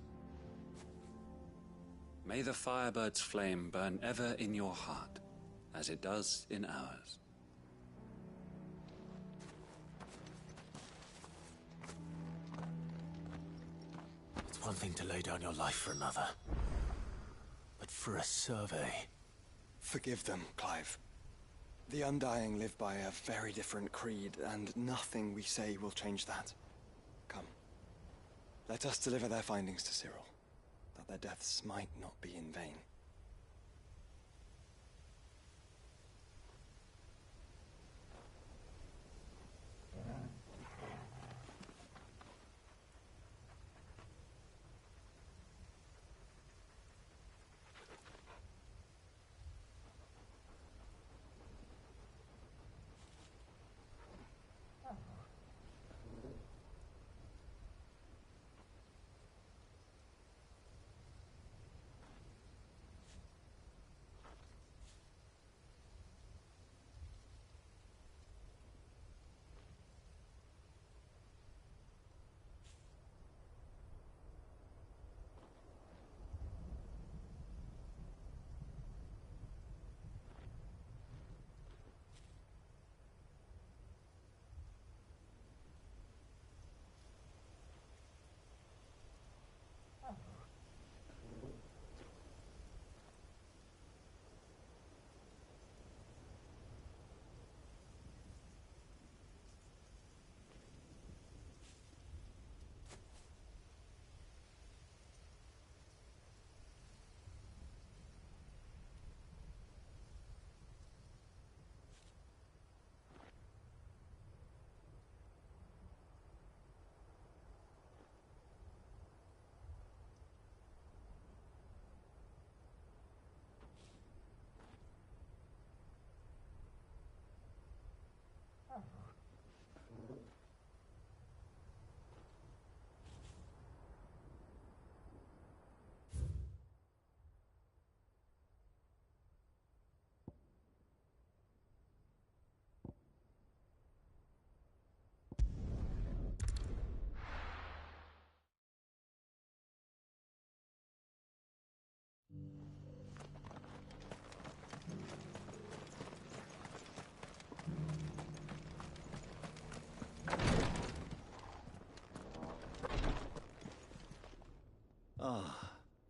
May the Firebird's flame burn ever in your heart, as it does in ours. It's one thing to lay down your life for another, but for a survey... Forgive them, Clive. The Undying live by a very different creed, and nothing we say will change that. Come. Let us deliver their findings to Cyril, that their deaths might not be in vain.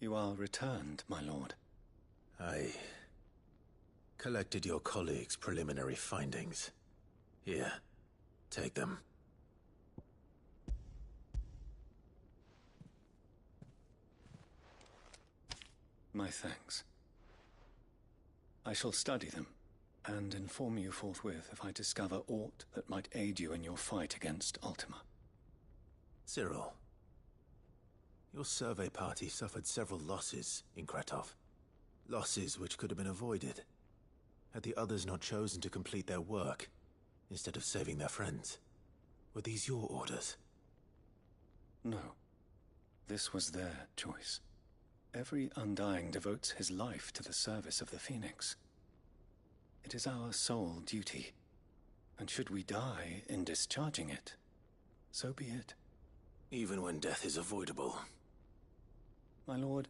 You are returned, my lord. I collected your colleagues' preliminary findings. Here, take them. My thanks. I shall study them, and inform you forthwith if I discover aught that might aid you in your fight against Ultima. Cyril, your survey party suffered several losses in Kretov. Losses which could have been avoided, had the others not chosen to complete their work, instead of saving their friends. Were these your orders? No. This was their choice. Every Undying devotes his life to the service of the Phoenix. It is our sole duty, and should we die in discharging it, so be it. Even when death is avoidable. My lord,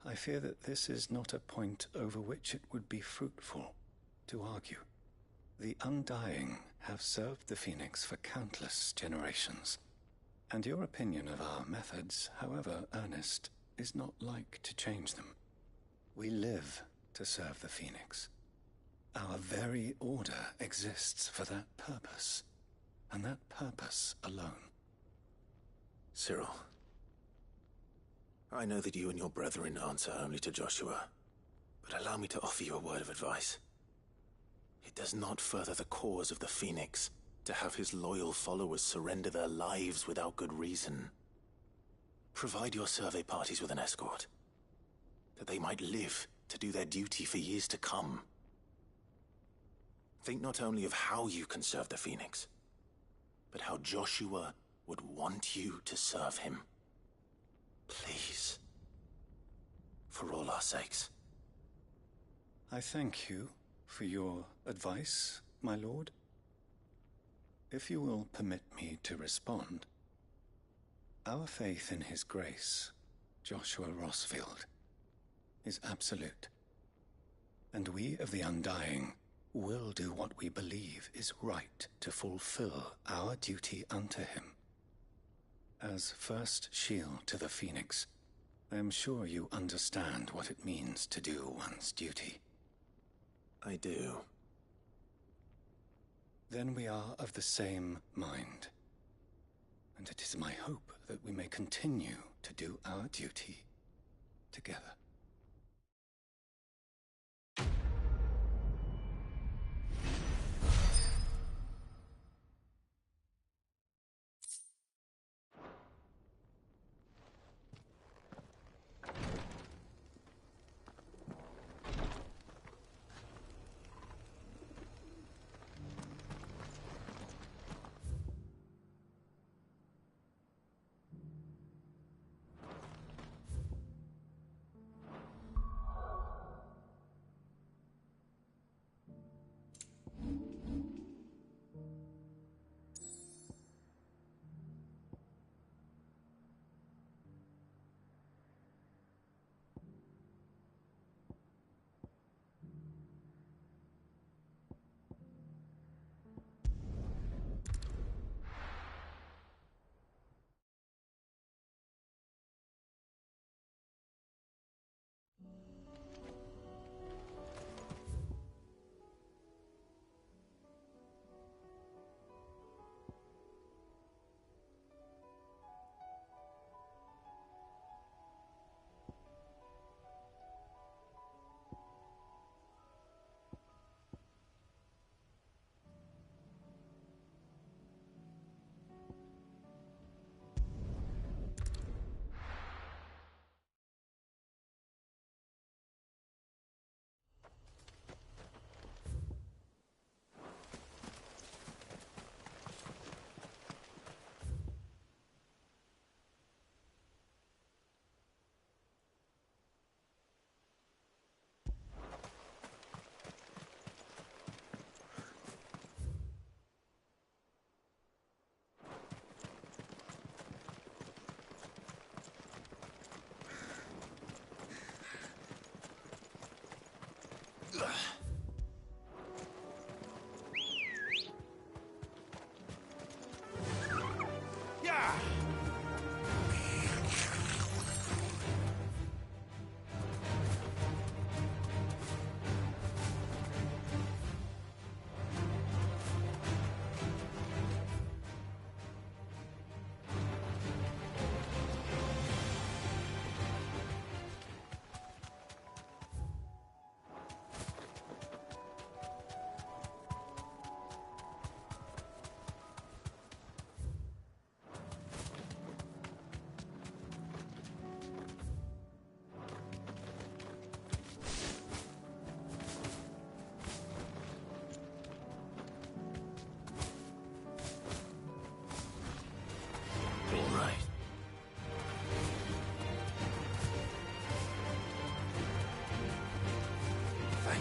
I fear that this is not a point over which it would be fruitful to argue. The Undying have served the Phoenix for countless generations, and your opinion of our methods, however earnest, is not like to change them. We live to serve the Phoenix. Our very order exists for that purpose, and that purpose alone. Cyril, I know that you and your brethren answer only to Joshua, but allow me to offer you a word of advice. It does not further the cause of the Phoenix to have his loyal followers surrender their lives without good reason. Provide your survey parties with an escort, that they might live to do their duty for years to come. Think not only of how you can serve the Phoenix, but how Joshua would want you to serve him. Please. For all our sakes. I thank you for your advice, my lord. If you will permit me to respond, our faith in his grace, Joshua Rossfield, is absolute. And we of the Undying will do what we believe is right to fulfill our duty unto him. As first shield to the Phoenix, I am sure you understand what it means to do one's duty. I do. Then we are of the same mind. And it is my hope that we may continue to do our duty together.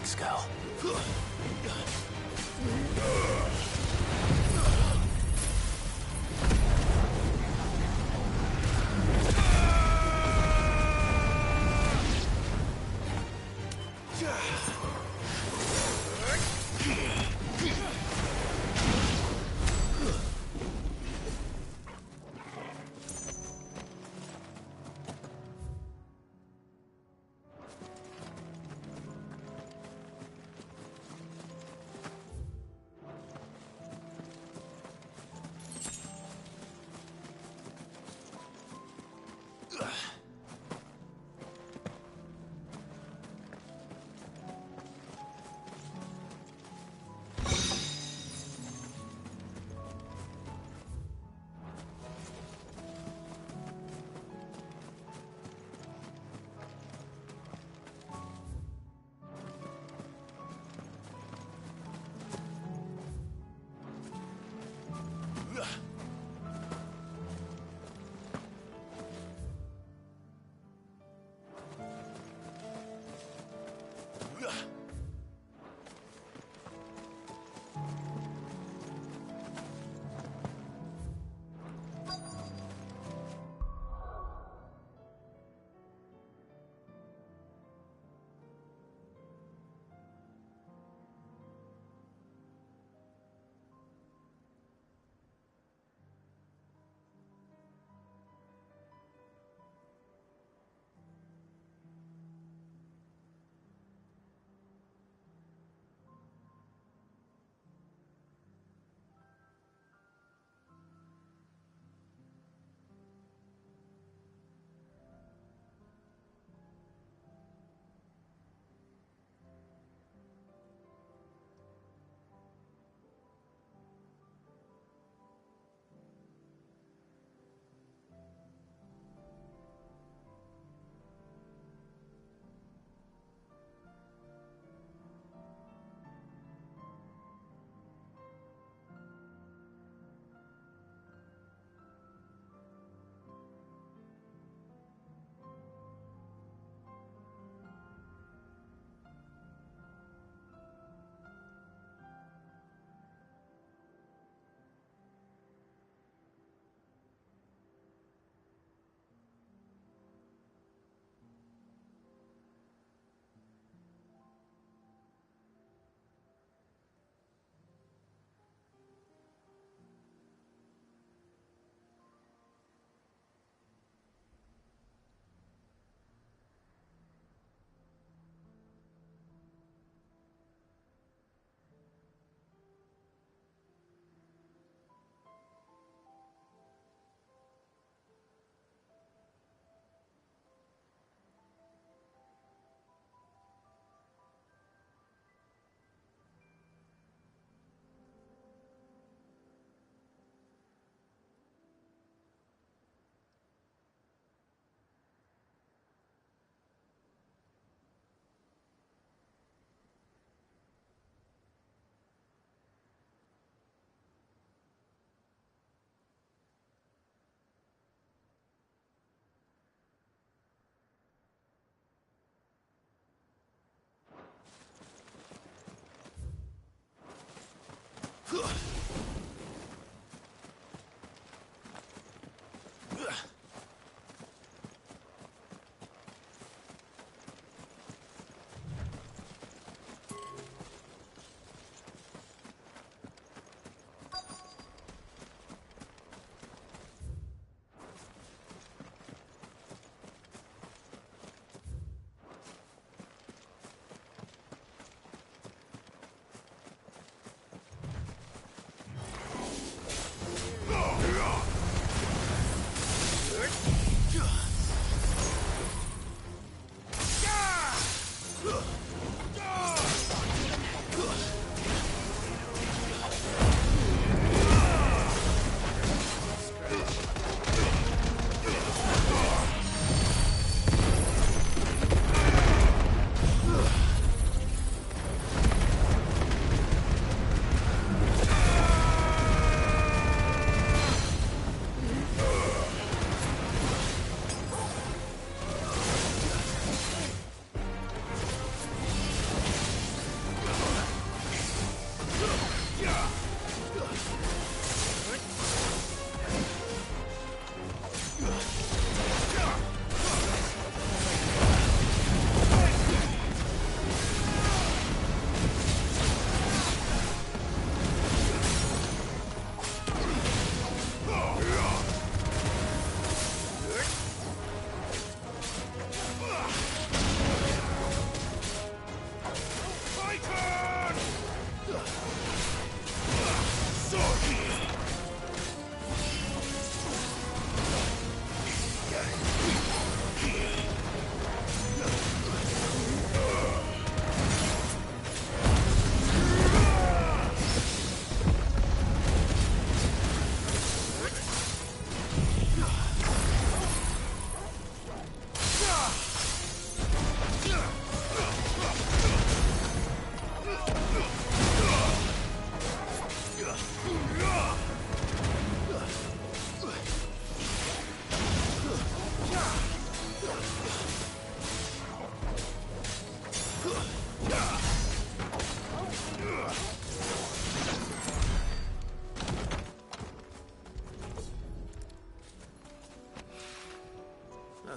Thanks, girl.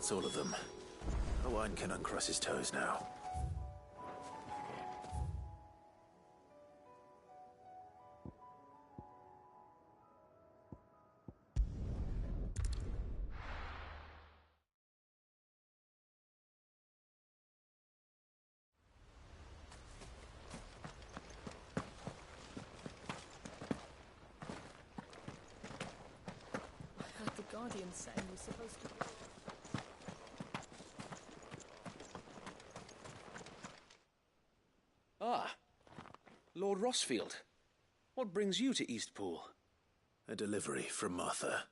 That's all of them. Owain can uncross his toes now. Guardian saying we're supposed to... Ah, Lord Rossfield. What brings you to Eastpool? A delivery from Martha.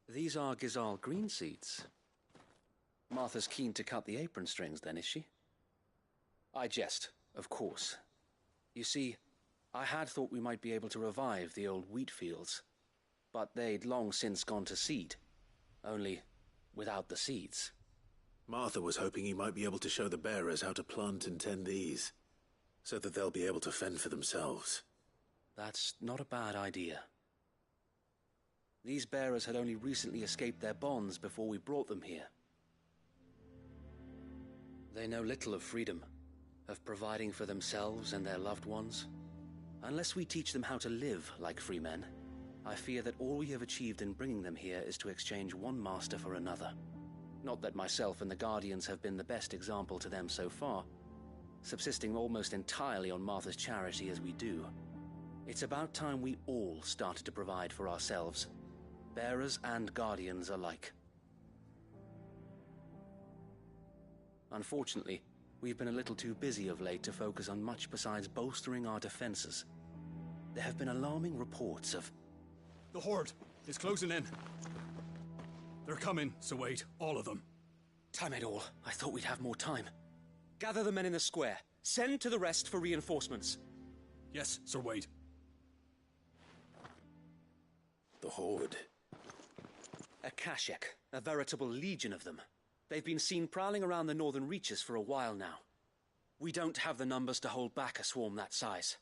These are Gizal green seeds. Martha's keen to cut the apron strings, then, is she? I jest, of course. You see, I had thought we might be able to revive the old wheat fields, but they'd long since gone to seed, only without the seeds. Martha was hoping he might be able to show the bearers how to plant and tend these, so that they'll be able to fend for themselves. That's not a bad idea. These bearers had only recently escaped their bonds before we brought them here. They know little of freedom, of providing for themselves and their loved ones. Unless we teach them how to live like free men, I fear that all we have achieved in bringing them here is to exchange one master for another. Not that myself and the Guardians have been the best example to them so far, subsisting almost entirely on Martha's charity as we do. It's about time we all started to provide for ourselves, bearers and Guardians alike. Unfortunately, we've been a little too busy of late to focus on much besides bolstering our defenses. There have been alarming reports of... The Horde is closing in. They're coming, so wait, all of them. Damn it all, I thought we'd have more time. Gather the men in the square. Send to the rest for reinforcements. Yes, Sir Wade. The Horde. A Kashek, a veritable legion of them. They've been seen prowling around the northern reaches for a while now. We don't have the numbers to hold back a swarm that size.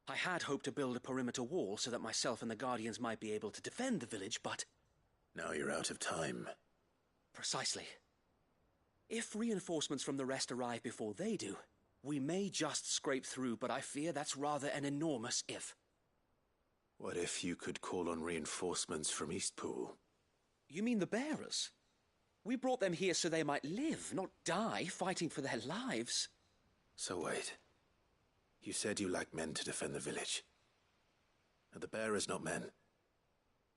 I had hoped to build a perimeter wall so that myself and the Guardians might be able to defend the village, but... Now you're out of time. Precisely. If reinforcements from the rest arrive before they do, we may just scrape through, but I fear that's rather an enormous if. What if you could call on reinforcements from Eastpool? You mean the bearers? We brought them here so they might live, not die, fighting for their lives. So wait. You said you lack men to defend the village. Are the bearers not men?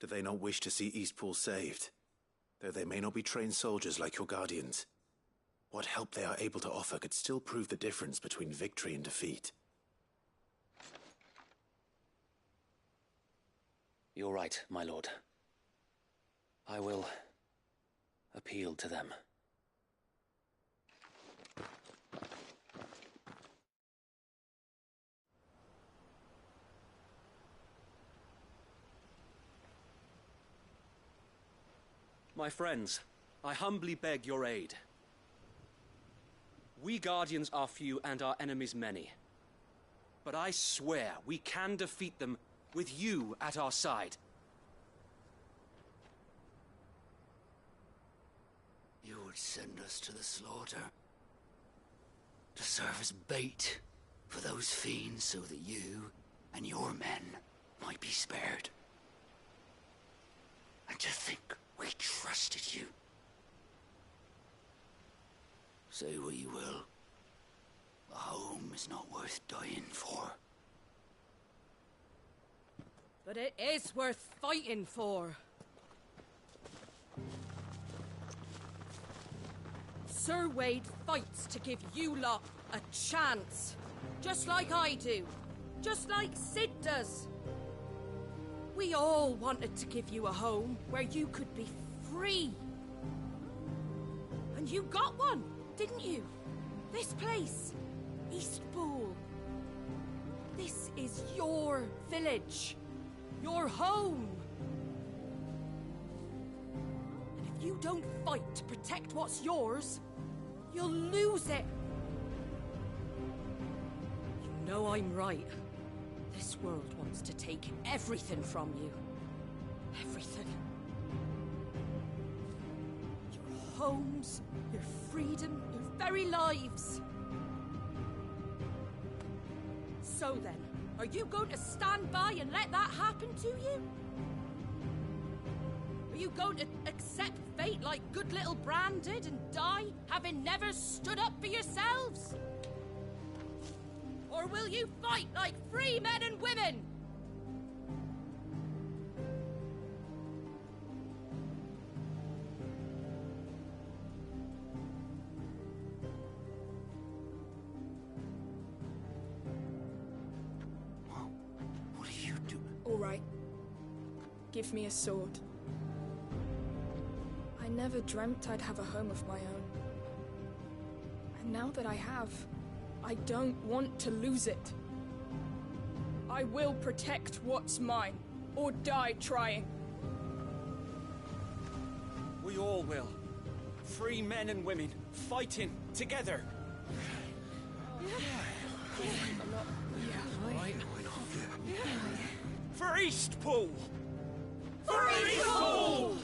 Do they not wish to see Eastpool saved? Though they may not be trained soldiers like your Guardians. What help they are able to offer could still prove the difference between victory and defeat. You're right, my lord. I will appeal to them. My friends, I humbly beg your aid. We Guardians are few and our enemies many. But I swear we can defeat them with you at our side. You would send us to the slaughter, to serve as bait for those fiends so that you and your men might be spared. And to think we trusted you. Say what you will, a home is not worth dying for. But it is worth fighting for. Sir Wade fights to give you lot a chance. Just like I do. Just like Sid does. We all wanted to give you a home where you could be free. And you got one, didn't you? This place, Eastpool. This is your village. Your home. And if you don't fight to protect what's yours, you'll lose it. You know I'm right. This world wants to take everything from you. Everything. Your homes, your freedom, your very lives. So then, are you going to stand by and let that happen to you? Are you going to accept fate like good little Bran did and die, having never stood up for yourselves? Or will you fight like free men and women? What are you doing? All right. Give me a sword. I never dreamt I'd have a home of my own. And now that I have, I don't want to lose it. I will protect what's mine, or die trying. We all will. Free men and women, fighting together. Right? For Eastpool! For Eastpool!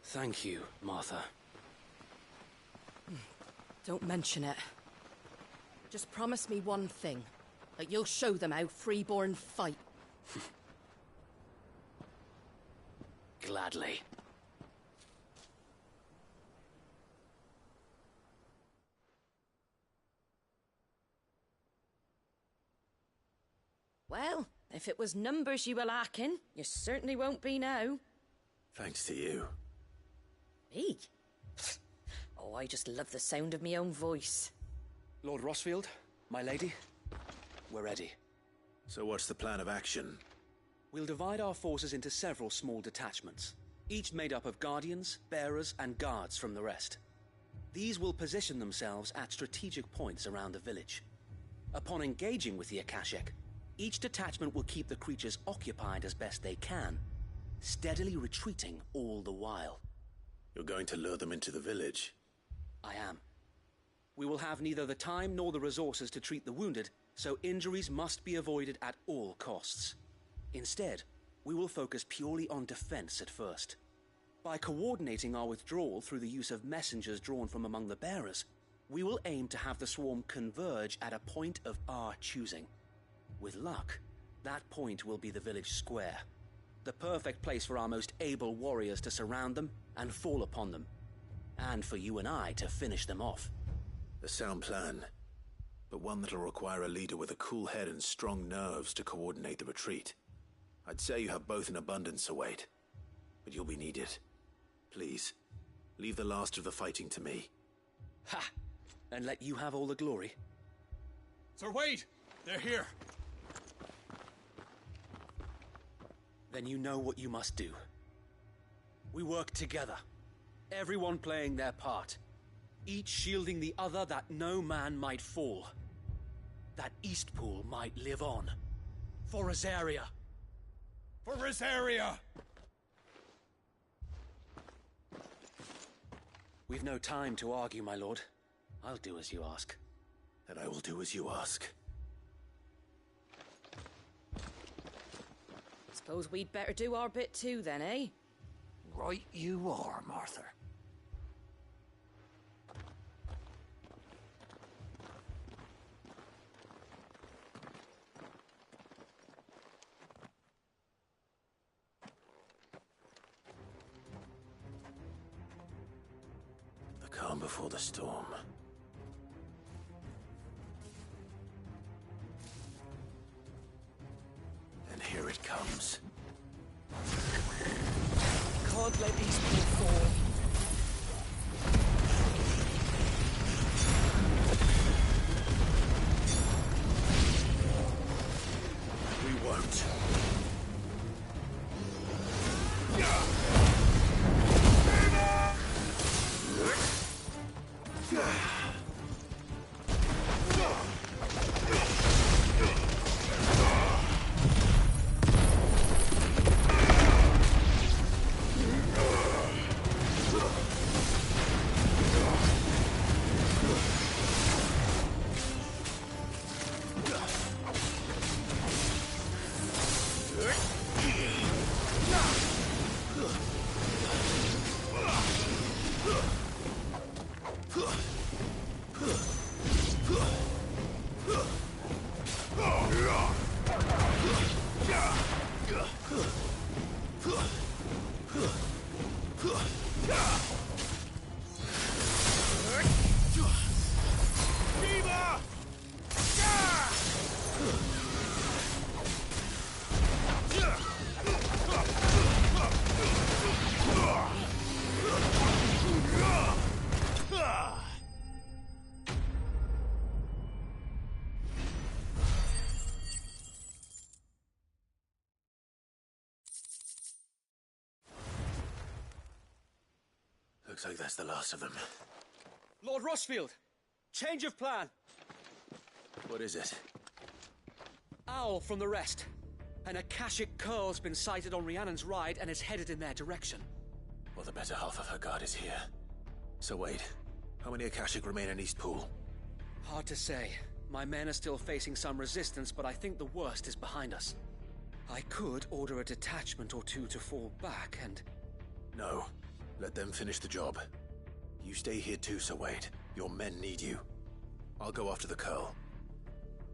Thank you, Martha. Don't mention it. Just promise me one thing. That you'll show them how freeborn fight. Gladly. Well, if it was numbers you were lacking, you certainly won't be now. Thanks to you. Me? Oh, I just love the sound of my own voice. Lord Rossfield, my lady, we're ready. So what's the plan of action? We'll divide our forces into several small detachments, each made up of guardians, bearers, and guards from the rest. These will position themselves at strategic points around the village. Upon engaging with the Akashic, each detachment will keep the creatures occupied as best they can, steadily retreating all the while. You're going to lure them into the village? I am. We will have neither the time nor the resources to treat the wounded, so injuries must be avoided at all costs. Instead, we will focus purely on defense at first. By coordinating our withdrawal through the use of messengers drawn from among the bearers, we will aim to have the swarm converge at a point of our choosing. With luck, that point will be the village square, the perfect place for our most able warriors to surround them and fall upon them, and for you and I to finish them off. A sound plan, but one that'll require a leader with a cool head and strong nerves to coordinate the retreat. I'd say you have both in abundance, Sir Wade, but you'll be needed. Please, leave the last of the fighting to me. Ha! And let you have all the glory. Sir Wade! They're here! Then you know what you must do. We work together, everyone playing their part, each shielding the other that no man might fall, that Eastpool might live on. For Rosaria! For Rosaria! We've no time to argue, my lord. I'll do as you ask. And I will do as you ask. Suppose we'd better do our bit too then, eh? Right you are, Martha. The calm before the storm. And here it comes. Can't let these people fall. We won't. Looks like that's the last of them. Lord Rossfield! Change of plan! What is it? Owl from the rest. An Akashic curl's been sighted on Rhiannon's ride and is headed in their direction. Well, the better half of her guard is here. So wait, how many Akashic remain in Eastpool? Hard to say. My men are still facing some resistance, but I think the worst is behind us. I could order a detachment or two to fall back and... No. Let them finish the job. You stay here too, Sir Wade. Your men need you. I'll go after the Curl.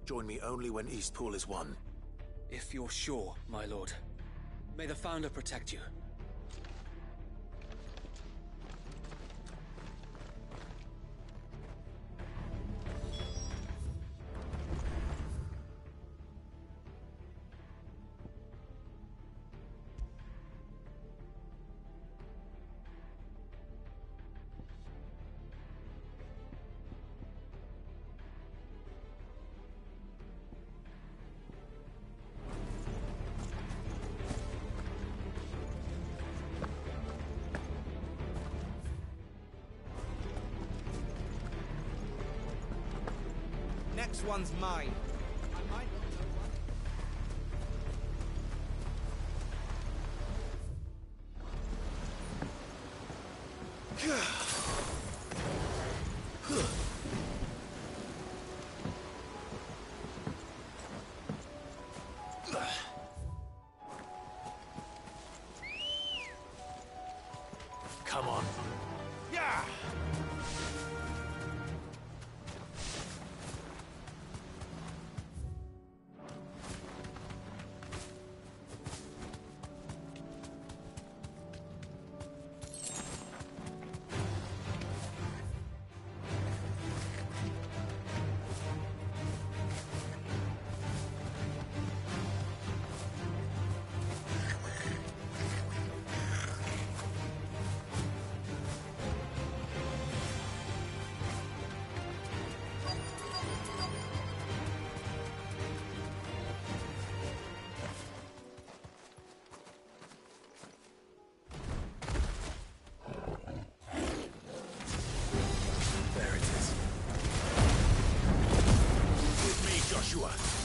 Join me only when Eastpool is won. If you're sure, my lord. May the Founder protect you. Next one's mine. I might not know Come on. Yeah! Joshua.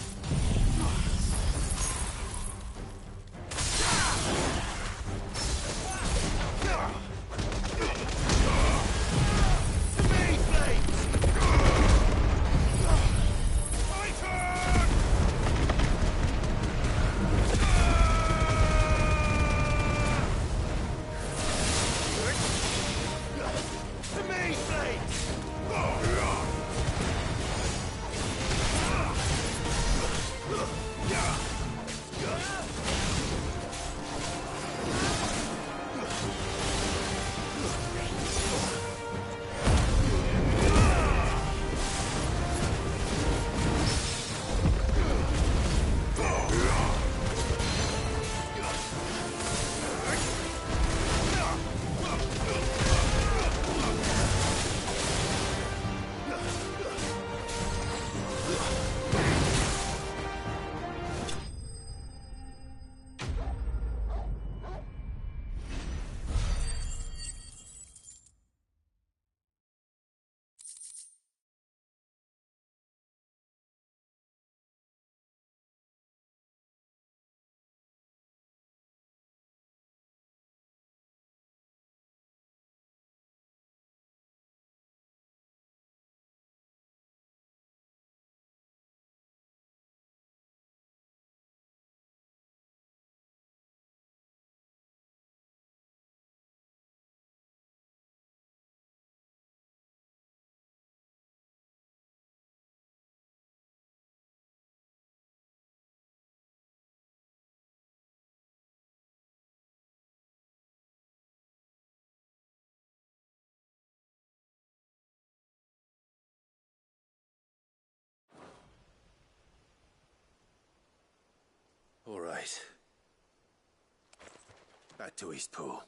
All right. Back to Eastpool.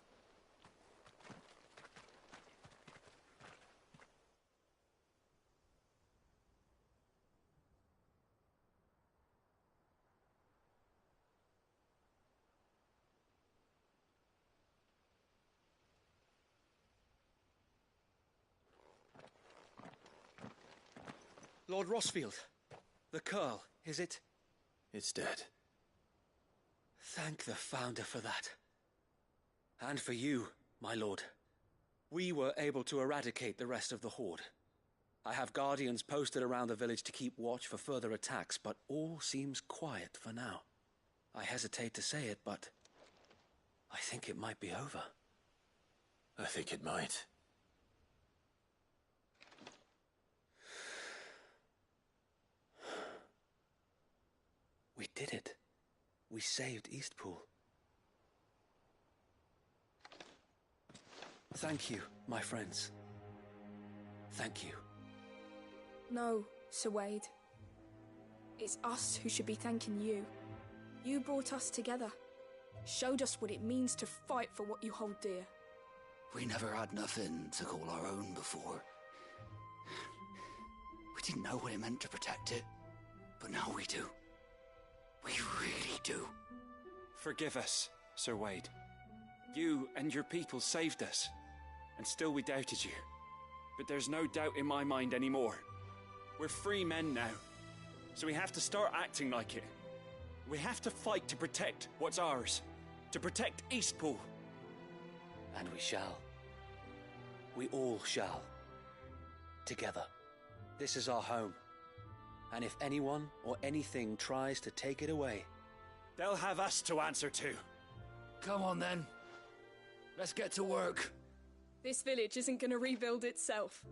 Lord Rossfield. The Curl, is it? It's dead. Thank the Founder for that. And for you, my lord. We were able to eradicate the rest of the Horde. I have guardians posted around the village to keep watch for further attacks, but all seems quiet for now. I hesitate to say it, but I think it might be over. I think it might. We did it. We saved Eastpool. Thank you, my friends. Thank you. No, Sir Wade. It's us who should be thanking you. You brought us together. Showed us what it means to fight for what you hold dear. We never had nothing to call our own before. We didn't know what it meant to protect it, but now we do. We really do. Forgive us, Sir Wade. You and your people saved us, and still we doubted you. But there's no doubt in my mind anymore. We're free men now, so we have to start acting like it. We have to fight to protect what's ours, to protect Eastpool. And we shall. We all shall. Together. This is our home. And if anyone or anything tries to take it away, they'll have us to answer to. Come on then. Let's get to work. This village isn't gonna rebuild itself.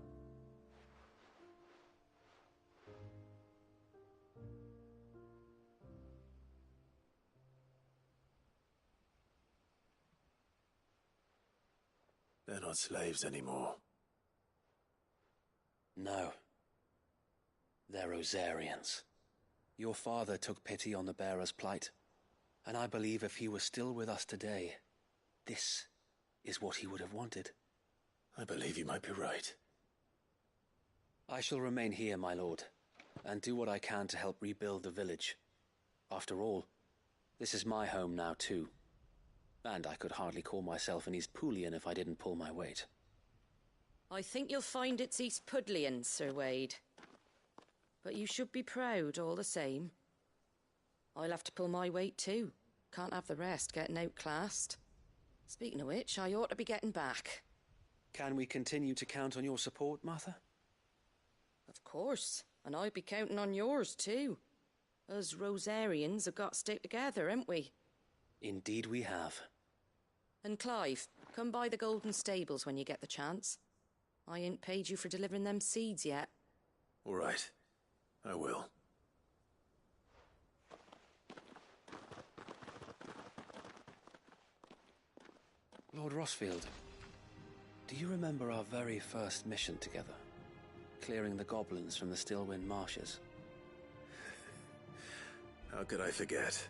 They're not slaves anymore. no. They're Rosarians. Your father took pity on the bearer's plight, and I believe if he was still with us today, this is what he would have wanted. I believe you might be right. I shall remain here, my lord, and do what I can to help rebuild the village. After all, this is my home now too, and I could hardly call myself an Eastpoolian if I didn't pull my weight. I think you'll find it's Eastpudlian, Sir Wade. But you should be proud all the same. I'll have to pull my weight too. Can't have the rest getting outclassed. Speaking of which, I ought to be getting back. Can we continue to count on your support, Martha? Of course, and I'd be counting on yours too. Us Rosarians have got to stick together, haven't we? Indeed we have. And Clive, come by the Golden Stables when you get the chance. I ain't paid you for delivering them seeds yet. All right. I will. Lord Rossfield, do you remember our very first mission together? Clearing the goblins from the Stillwind marshes? How could I forget?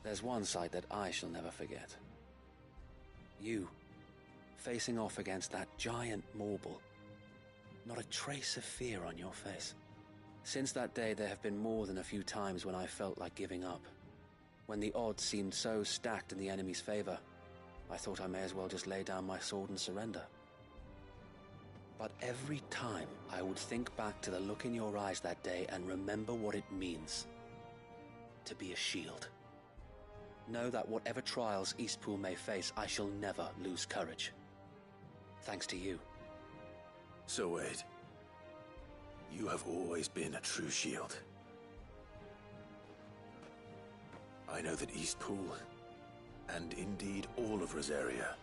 There's one sight that I shall never forget. You, facing off against that giant Morble. Not a trace of fear on your face. Since that day, there have been more than a few times when I felt like giving up. When the odds seemed so stacked in the enemy's favor, I thought I may as well just lay down my sword and surrender. But every time, I would think back to the look in your eyes that day and remember what it means to be a shield. Know that whatever trials Eastpool may face, I shall never lose courage. Thanks to you. So Wade, you have always been a true shield. I know that Eastpool, and indeed all of Rosaria,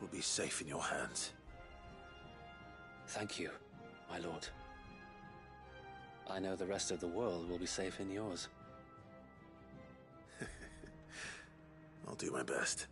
will be safe in your hands. Thank you, my lord. I know the rest of the world will be safe in yours. I'll do my best.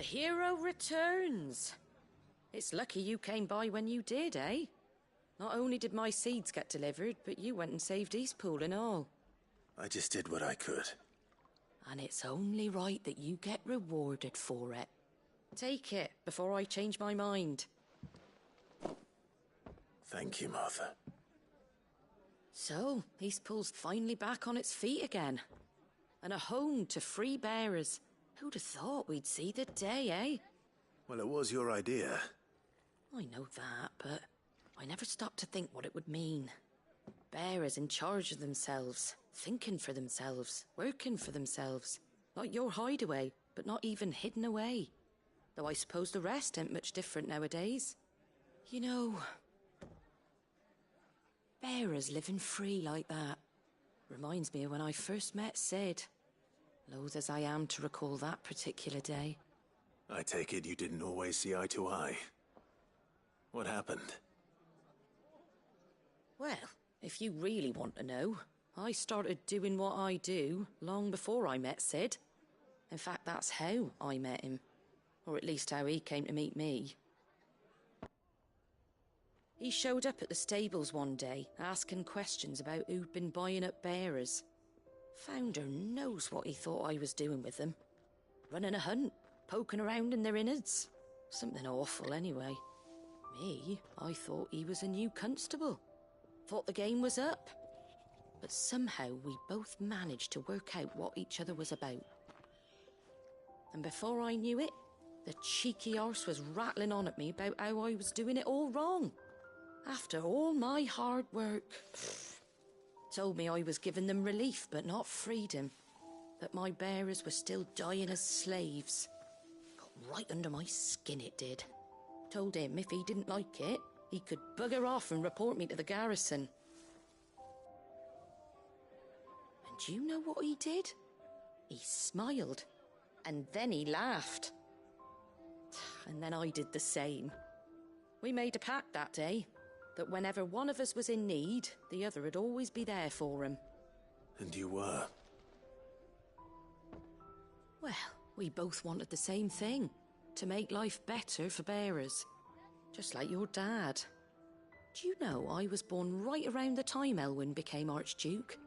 hero returns. It's lucky you came by when you did, eh? Not only did my seeds get delivered, but you went and saved Eastpool and all. I just did what I could. And it's only right that you get rewarded for it. Take it before I change my mind. Thank you, Martha. So, Eastpool's finally back on its feet again. And a home to free bearers. Who'd have thought we'd see the day, eh? Well, it was your idea. I know that, but I never stopped to think what it would mean. Bearers in charge of themselves, thinking for themselves, working for themselves. Like your hideaway, but not even hidden away. Though I suppose the rest ain't much different nowadays. You know, bearers living free like that reminds me of when I first met Sid. Loath as I am to recall that particular day. I take it you didn't always see eye to eye. What happened? Well, if you really want to know, I started doing what I do long before I met Sid. In fact, that's how I met him. Or at least how he came to meet me. He showed up at the stables one day, asking questions about who'd been buying up bearers. Founder knows what he thought I was doing with them. Running a hunt, poking around in their innards. Something awful anyway. Me, I thought he was a new constable. Thought the game was up. But somehow we both managed to work out what each other was about. And before I knew it, the cheeky arse was rattling on at me about how I was doing it all wrong. After all my hard work. Told me I was giving them relief but not freedom. That my bearers were still dying as slaves. Got right under my skin, it did. Told him if he didn't like it, he could bugger off and report me to the garrison. And you know what he did? He smiled. And then he laughed. And then I did the same. We made a pact that day, that whenever one of us was in need, the other would always be there for him. And you were? Well, we both wanted the same thing. To make life better for bearers. Just like your dad. Do you know I was born right around the time Elwyn became Archduke?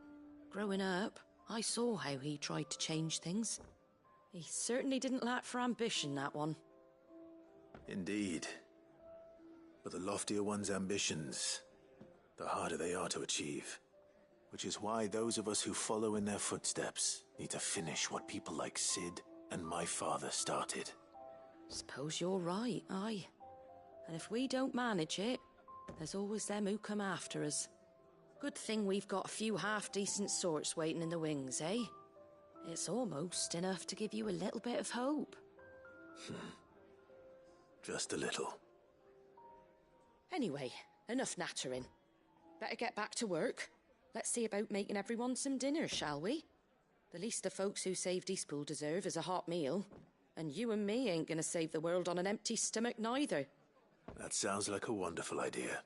Growing up, I saw how he tried to change things. He certainly didn't lack for ambition, that one. Indeed. But the loftier one's ambitions, the harder they are to achieve. Which is why those of us who follow in their footsteps need to finish what people like Sid and my father started. Suppose you're right, aye. And if we don't manage it, there's always them who come after us. Good thing we've got a few half-decent sorts waiting in the wings, eh? It's almost enough to give you a little bit of hope. Just a little. Anyway, enough nattering. Better get back to work. Let's see about making everyone some dinner, shall we? The least the folks who saved Eastpool deserve is a hot meal. And you and me ain't gonna save the world on an empty stomach neither. That sounds like a wonderful idea.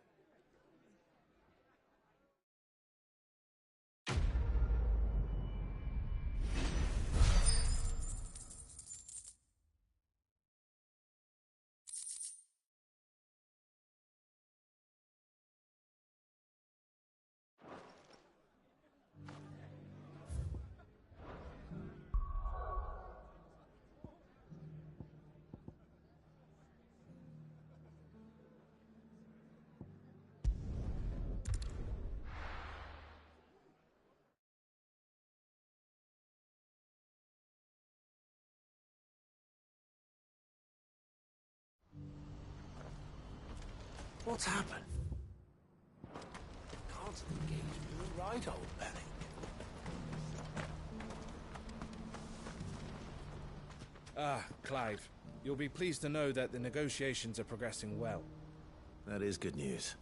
What's happened? Can't engage me right, old belly. Ah, Clive. You'll be pleased to know that the negotiations are progressing well. That is good news.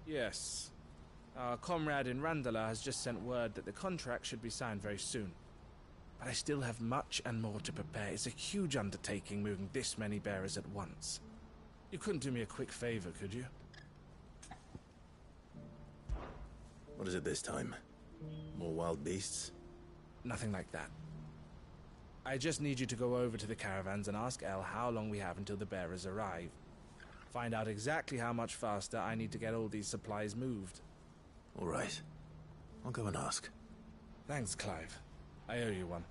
Yes. Our comrade in Randala has just sent word that the contract should be signed very soon. But I still have much and more to prepare. It's a huge undertaking moving this many bearers at once. You couldn't do me a quick favor, could you? What is it this time? More wild beasts? Nothing like that. I just need you to go over to the caravans and ask El how long we have until the bearers arrive. Find out exactly how much faster I need to get all these supplies moved. All right. I'll go and ask. Thanks, Clive. I owe you one.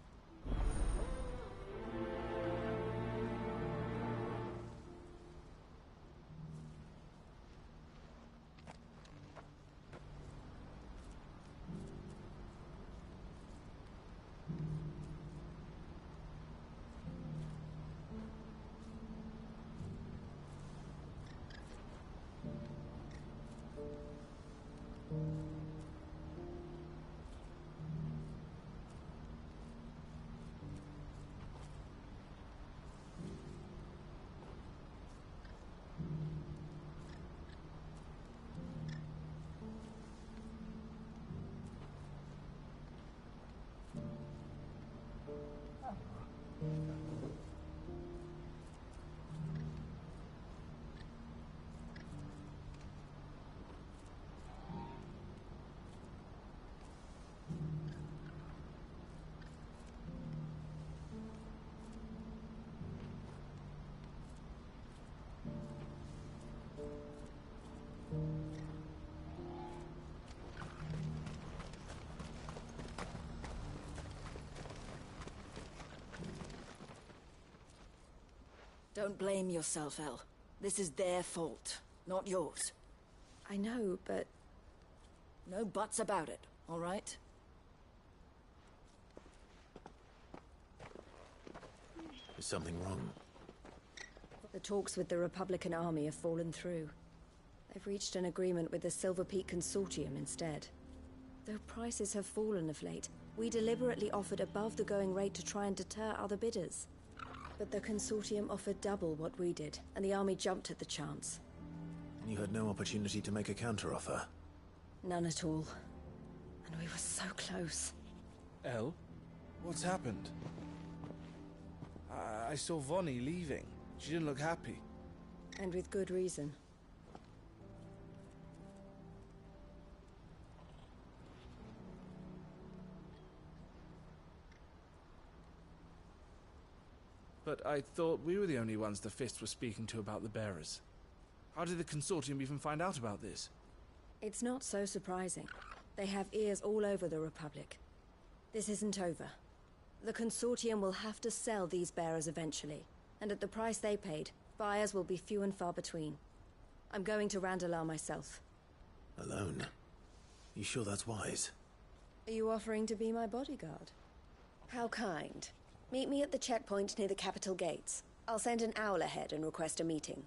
Don't blame yourself, El. This is their fault, not yours. I know, but... No buts about it, all right? Is something wrong? The talks with the Republican army have fallen through. They've reached an agreement with the Silver Peak Consortium instead. Though prices have fallen of late, we deliberately offered above the going rate to try and deter other bidders. But the Consortium offered double what we did, and the army jumped at the chance. And you had no opportunity to make a counteroffer? None at all. And we were so close. El? What's happened? I saw Vonnie leaving. She didn't look happy. And with good reason. But I thought we were the only ones the Fist was speaking to about the bearers. How did the Consortium even find out about this? It's not so surprising. They have ears all over the Republic. This isn't over. The Consortium will have to sell these bearers eventually, and at the price they paid, buyers will be few and far between. I'm going to Randalar myself. Alone? You sure that's wise? Are you offering to be my bodyguard? How kind. Meet me at the checkpoint near the capital gates. I'll send an owl ahead and request a meeting.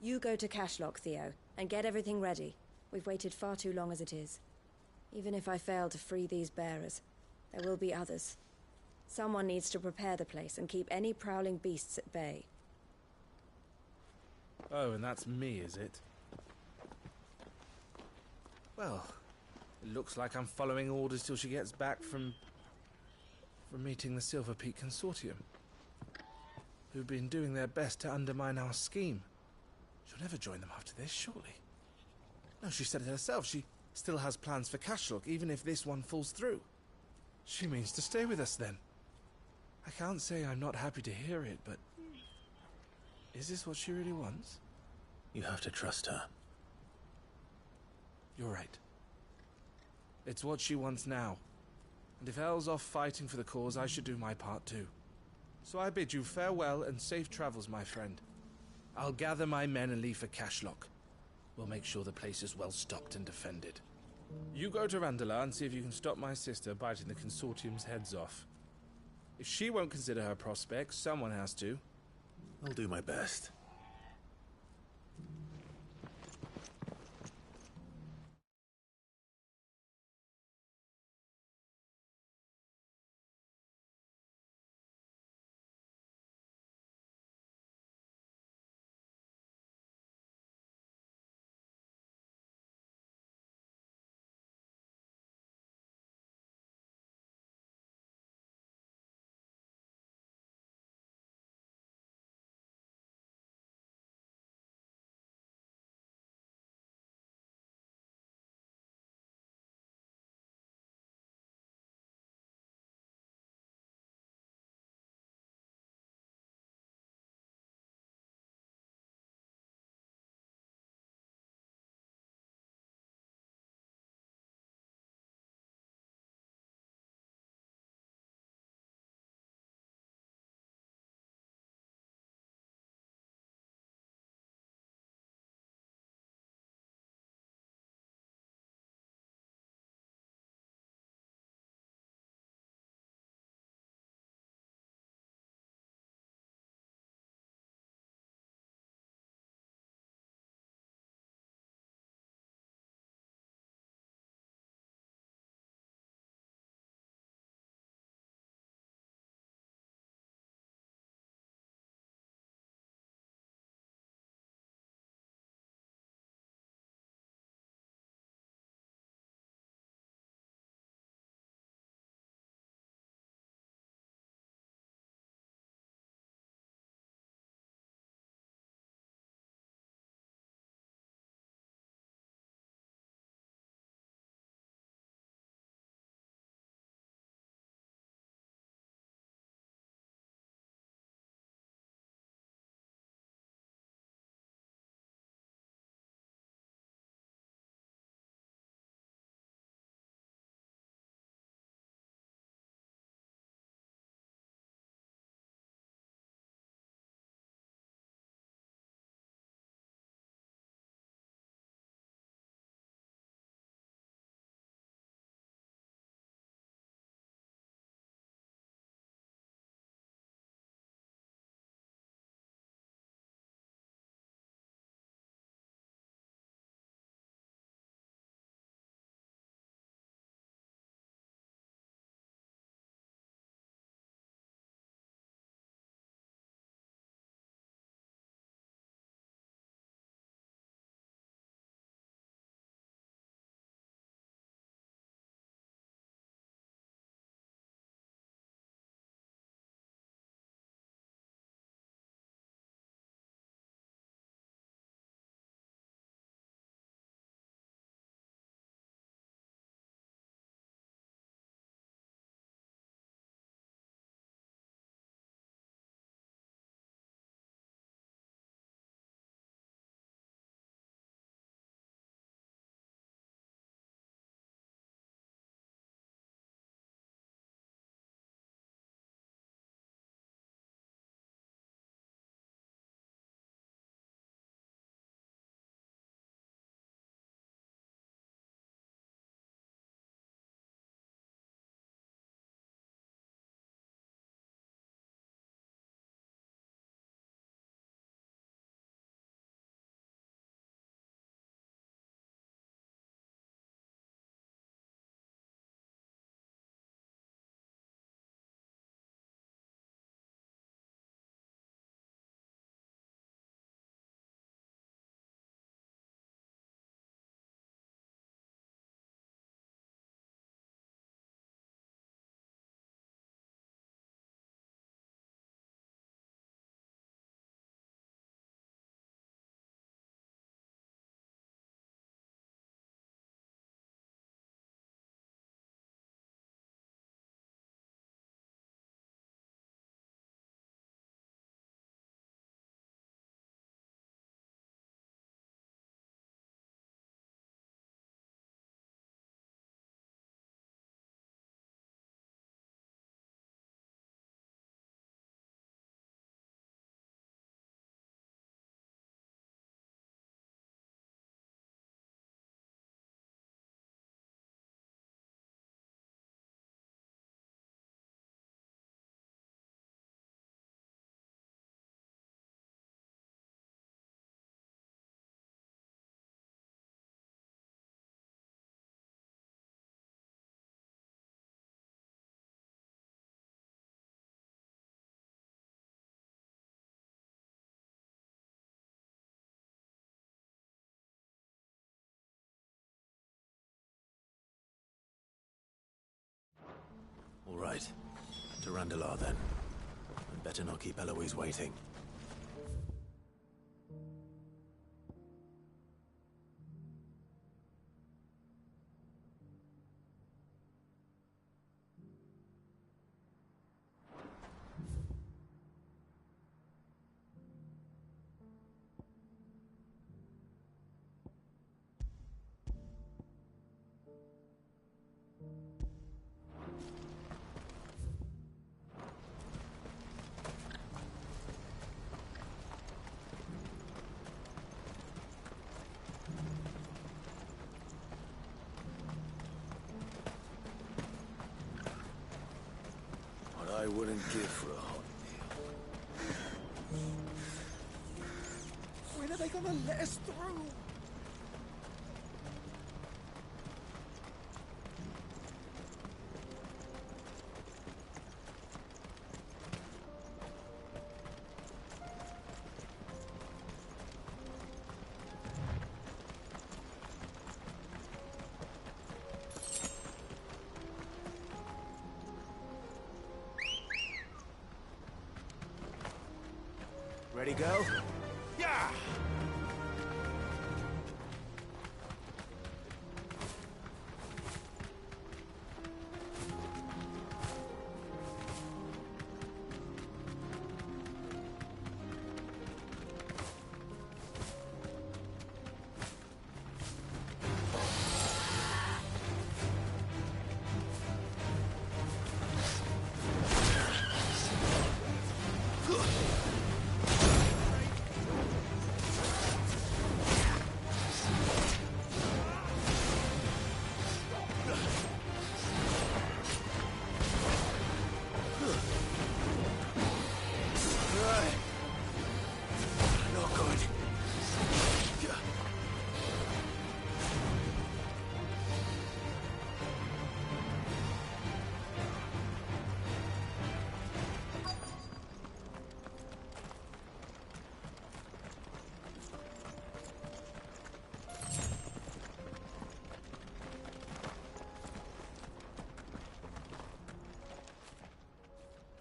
You go to Cashlock, Theo, and get everything ready. We've waited far too long as it is. Even if I fail to free these bearers, there will be others. Someone needs to prepare the place and keep any prowling beasts at bay. Oh, and that's me, is it? Well, it looks like I'm following orders till she gets back from meeting the Silver Peak Consortium, who've been doing their best to undermine our scheme. She'll never join them after this, surely. No, she said it herself. She still has plans for Cashlock, even if this one falls through. She means to stay with us, then. I can't say I'm not happy to hear it, but... is this what she really wants? You have to trust her. You're right. It's what she wants now. And if El's off fighting for the cause, I should do my part too. So I bid you farewell and safe travels, my friend. I'll gather my men and leave for Cashlock. We'll make sure the place is well stocked and defended. You go to Randalar and see if you can stop my sister biting the Consortium's heads off. If she won't consider her prospects, someone has to. I'll do my best. To Randalar, then. I'd better not keep Eloise waiting. I wouldn't give for a hot meal. When are they gonna let us through? Ready, go? Yeah!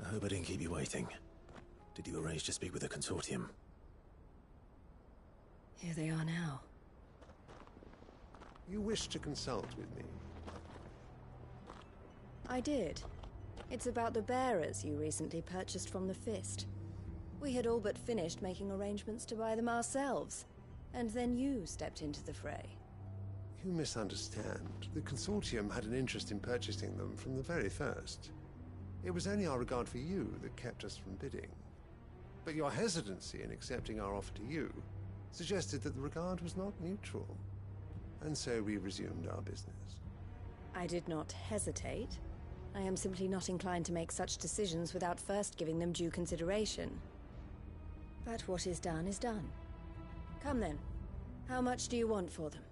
I hope I didn't keep you waiting. Did you arrange to speak with the consortium? Here they are now. You wish to consult with me? I did. It's about the bearers you recently purchased from the Fist. We had all but finished making arrangements to buy them ourselves, and then you stepped into the fray. You misunderstand. The consortium had an interest in purchasing them from the very first. It was only our regard for you that kept us from bidding. But your hesitancy in accepting our offer to you suggested that the regard was not mutual. And so we resumed our business. I did not hesitate. I am simply not inclined to make such decisions without first giving them due consideration. But what is done is done. Come then. How much do you want for them?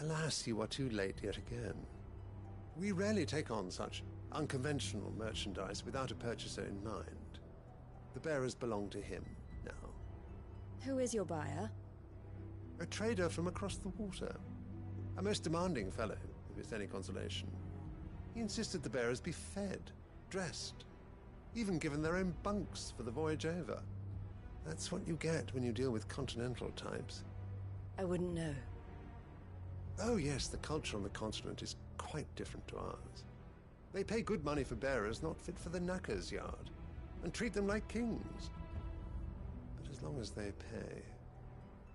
Alas, you are too late yet again. We rarely take on such unconventional merchandise without a purchaser in mind. The bearers belong to him now. Who is your buyer? A trader from across the water. A most demanding fellow, if it's any consolation. He insisted the bearers be fed, dressed, even given their own bunks for the voyage over. That's what you get when you deal with continental types. I wouldn't know. Oh yes, the culture on the continent is quite different to ours. They pay good money for bearers not fit for the knacker's yard, and treat them like kings. But as long as they pay...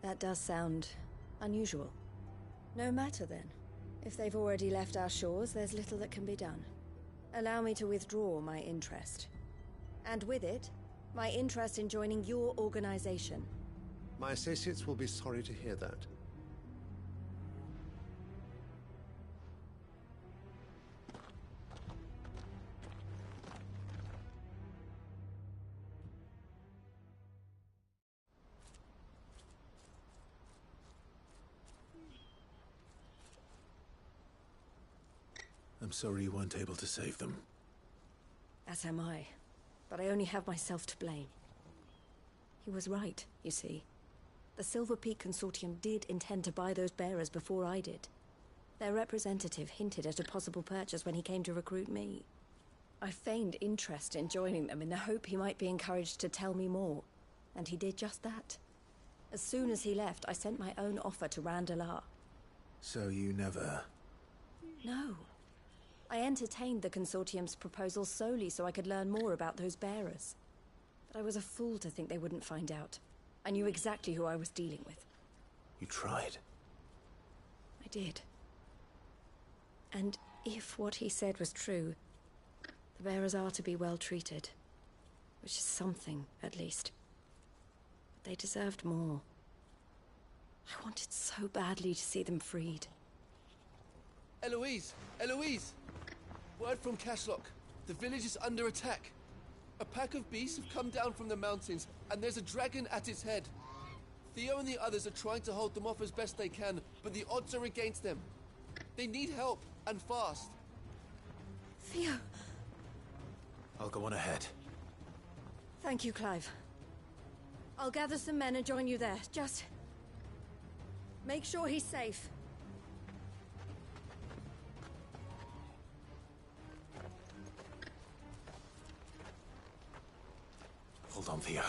That does sound unusual. No matter then. If they've already left our shores, there's little that can be done. Allow me to withdraw my interest. And with it, my interest in joining your organization. My associates will be sorry to hear that. I'm sorry you weren't able to save them. As am I. But I only have myself to blame. He was right, you see. The Silver Peak Consortium did intend to buy those bearers before I did. Their representative hinted at a possible purchase when he came to recruit me. I feigned interest in joining them in the hope he might be encouraged to tell me more, and he did just that. As soon as he left, I sent my own offer to Randalar. So you never... No. I entertained the Consortium's proposal solely so I could learn more about those bearers. But I was a fool to think they wouldn't find out. I knew exactly who I was dealing with. You tried. I did. And if what he said was true, the bearers are to be well treated. Which is something, at least. But they deserved more. I wanted so badly to see them freed. Eloise! Eloise! Word from Cashlock. The village is under attack. A pack of beasts have come down from the mountains, and there's a dragon at its head. Theo and the others are trying to hold them off as best they can, but the odds are against them. They need help, and fast. Theo! I'll go on ahead. Thank you, Clive. I'll gather some men and join you there. Just... make sure he's safe. Hold on, Theo.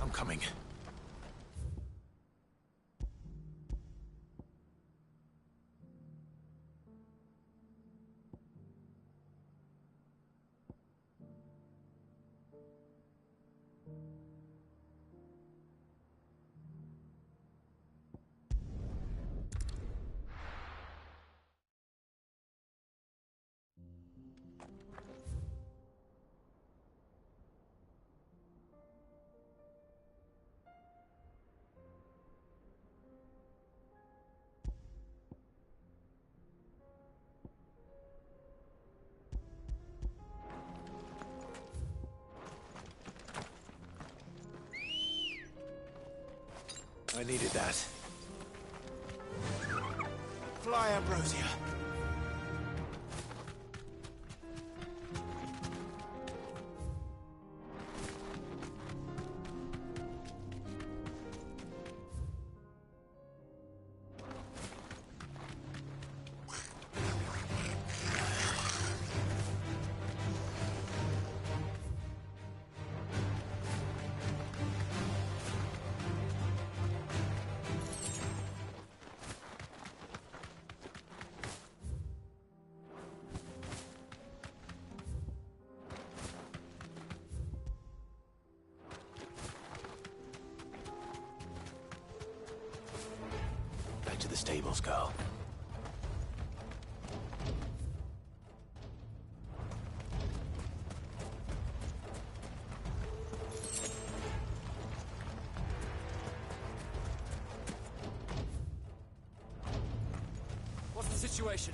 I'm coming. I needed that. Fly, Ambrosia. To the stables, girl. What's the situation?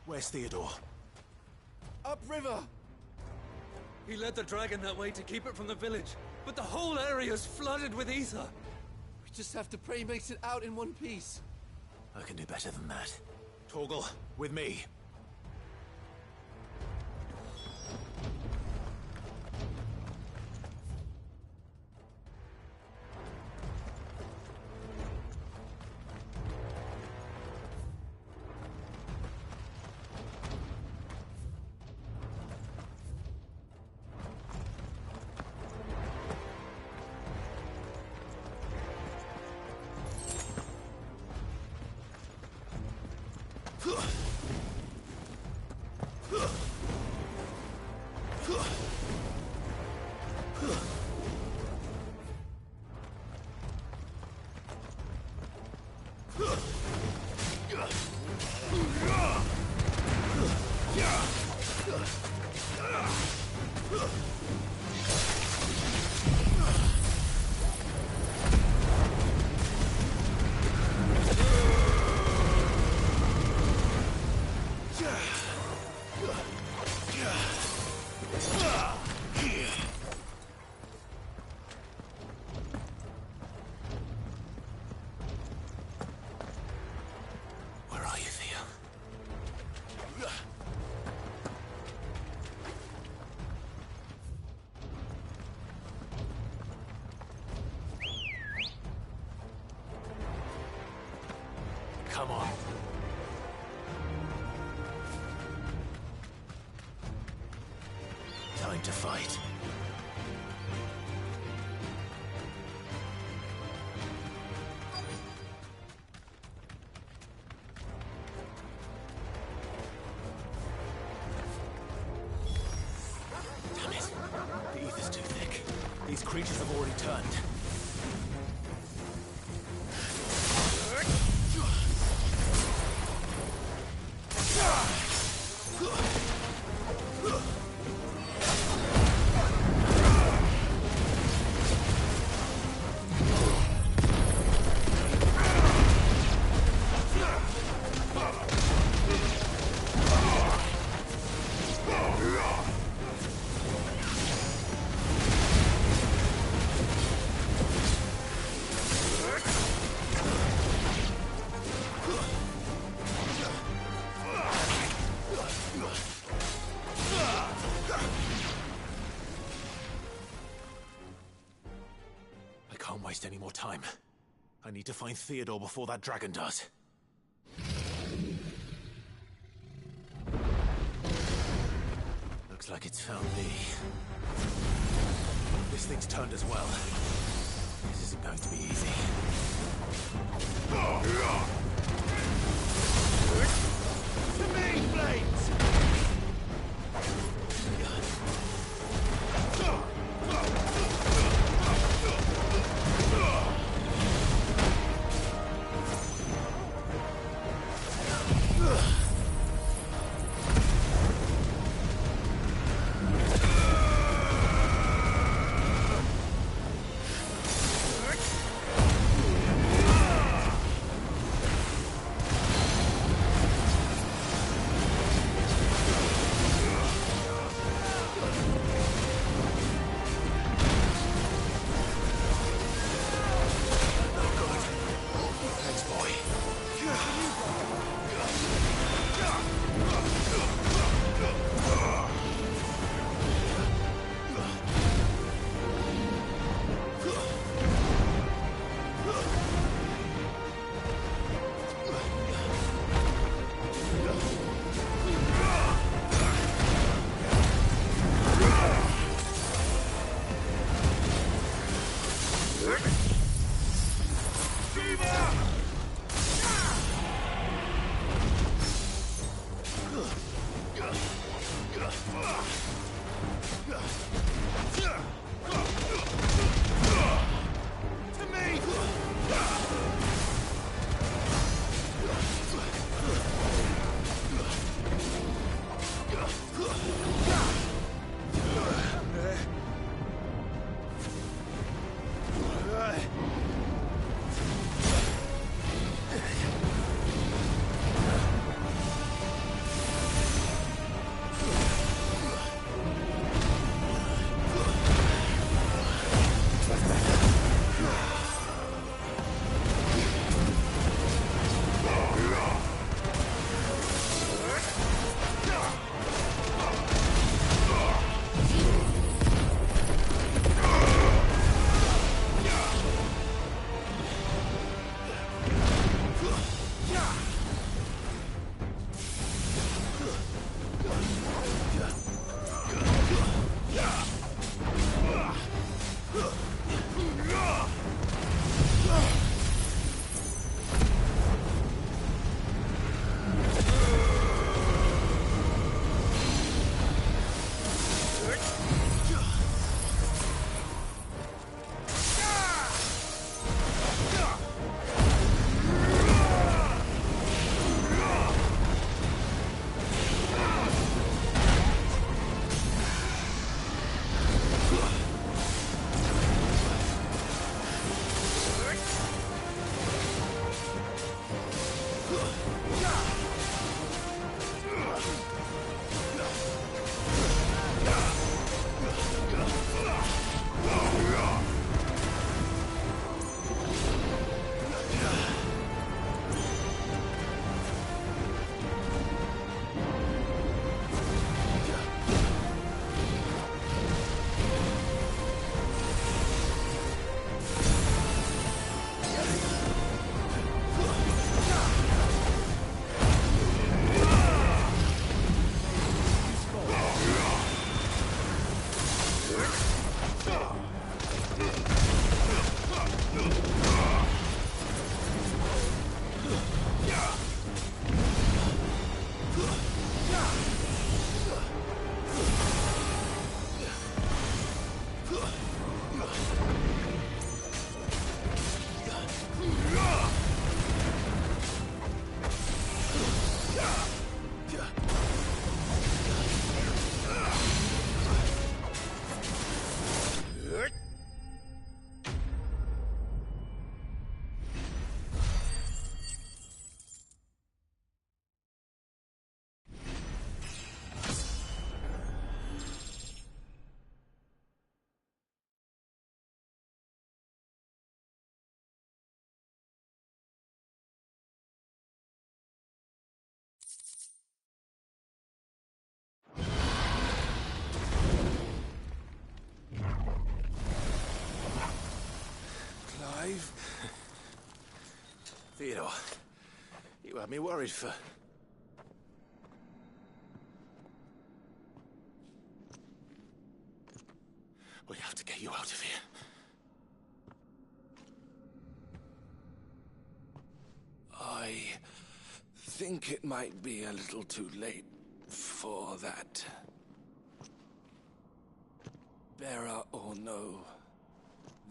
Where's Theodore? Upriver! He led the dragon that way to keep it from the village, but the whole area's flooded with ether. We just have to pray he makes it out in one piece. I can do better than that. Torgal, with me. time to fight. Damn it. The ether's too thick. These creatures have already turned. I can't waste any more time. I need to find Theodore before that dragon does. Looks like it's found me. This thing's turned as well. This isn't going to be easy. To me, Blades! Theodore, you had me worried for... We have to get you out of here. I think it might be a little too late for that. Bearer or no,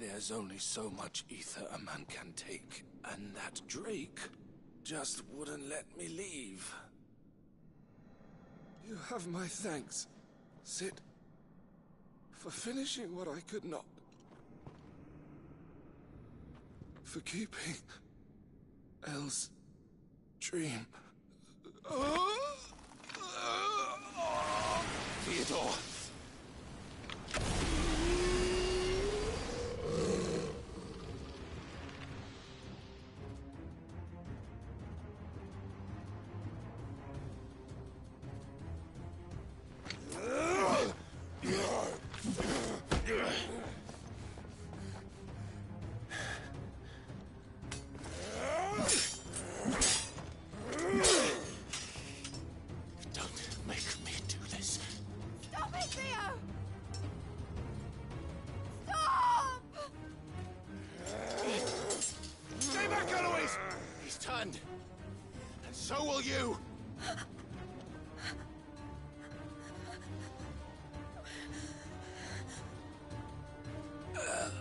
there's only so much ether a man can take, and that Drake just wouldn't let me leave. You have my thanks, Sid, for finishing what I could not. For keeping Elle's dream. Theodore! So will you! Elle.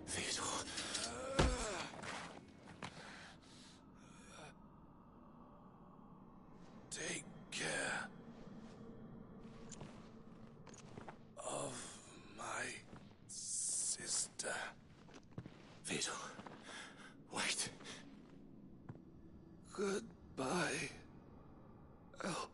Theodore. Take care of my sister. Theodore. Wait. Goodbye, Elle.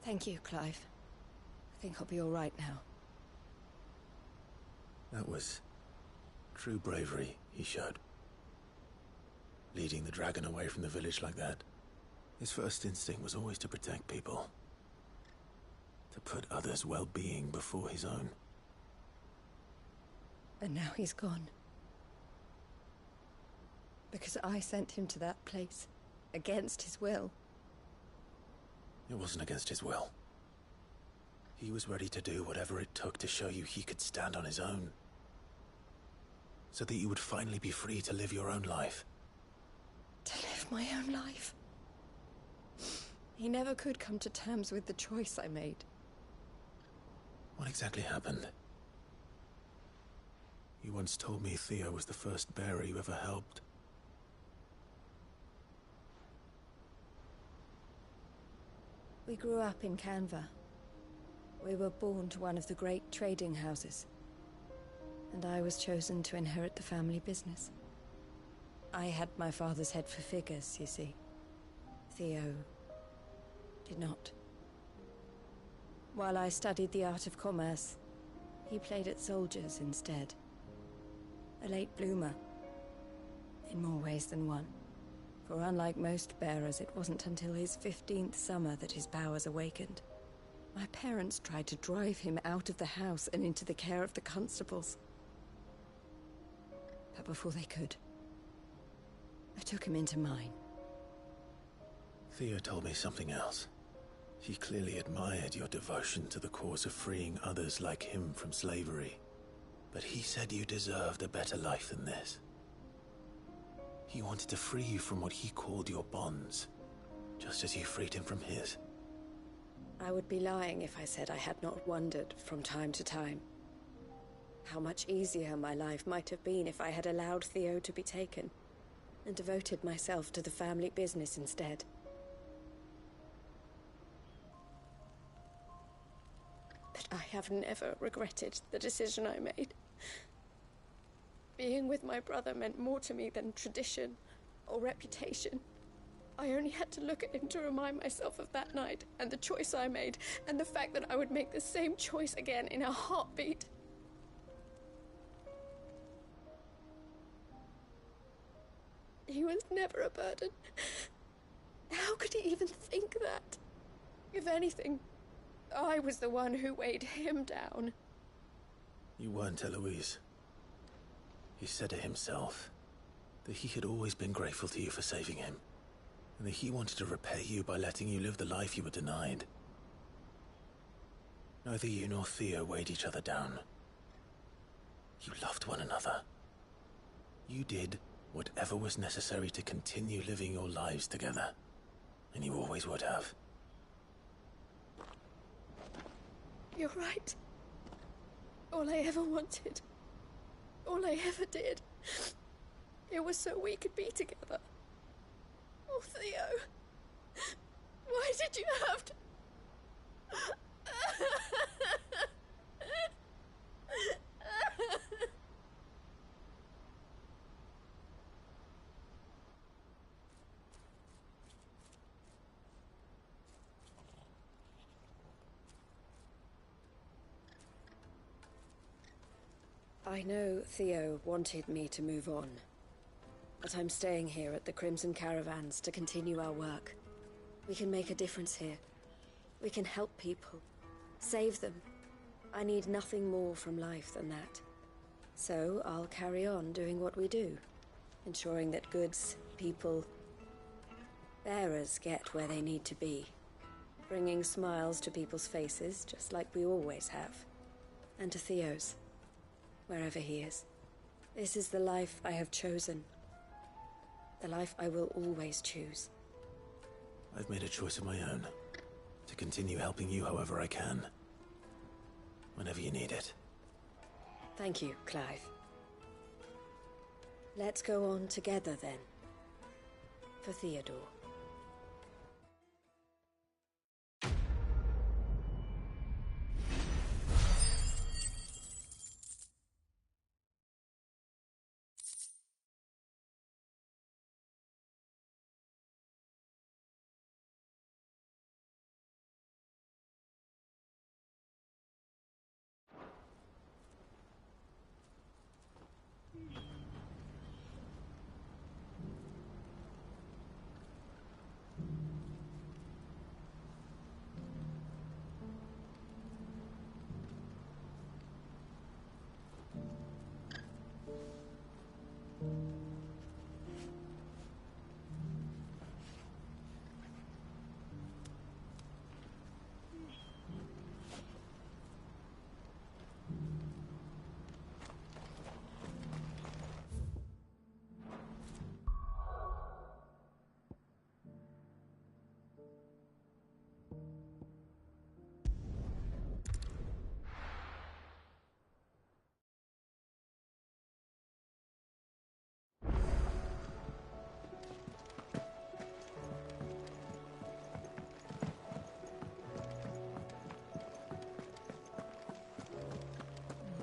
Thank you, Clive. I think I'll be all right now. That was true bravery he showed. Leading the dragon away from the village like that. His first instinct was always to protect people. To put others' well-being before his own. And now he's gone. Because I sent him to that place. Against his will. It wasn't against his will. He was ready to do whatever it took to show you he could stand on his own. So that you would finally be free to live your own life. To live my own life? He never could come to terms with the choice I made. What exactly happened? You once told me Theo was the first bearer you ever helped. We grew up in Canva. We were born to one of the great trading houses. And I was chosen to inherit the family business. I had my father's head for figures, you see. Theo did not. While I studied the art of commerce, he played at soldiers instead. A late bloomer. In more ways than one. For unlike most bearers, it wasn't until his 15th summer that his powers awakened. My parents tried to drive him out of the house and into the care of the constables. But before they could, I took him into mine. Theo told me something else. He clearly admired your devotion to the cause of freeing others like him from slavery. But he said you deserved a better life than this. He wanted to free you from what he called your bonds, just as you freed him from his. I would be lying if I said I had not wondered from time to time how much easier my life might have been if I had allowed Theo to be taken and devoted myself to the family business instead. But I have never regretted the decision I made. Being with my brother meant more to me than tradition or reputation. I only had to look at him to remind myself of that night and the choice I made and the fact that I would make the same choice again in a heartbeat. He was never a burden. How could he even think that? If anything, I was the one who weighed him down. You weren't, Eloise. He said it himself, that he had always been grateful to you for saving him, and that he wanted to repay you by letting you live the life you were denied. Neither you nor Theo weighed each other down. You loved one another. You did whatever was necessary to continue living your lives together, and you always would have. You're right. All I ever wanted, all I ever did, it was so we could be together. Oh, Theo, why did you have to... I know Theo wanted me to move on, but I'm staying here at the Crimson Caravans to continue our work. We can make a difference here. We can help people, save them. I need nothing more from life than that. So I'll carry on doing what we do, ensuring that goods, people, bearers get where they need to be, bringing smiles to people's faces just like we always have, and to Theo's. Wherever he is. This is the life I have chosen. The life I will always choose. I've made a choice of my own. To continue helping you however I can. Whenever you need it. Thank you, Clive. Let's go on together then. For Theodore.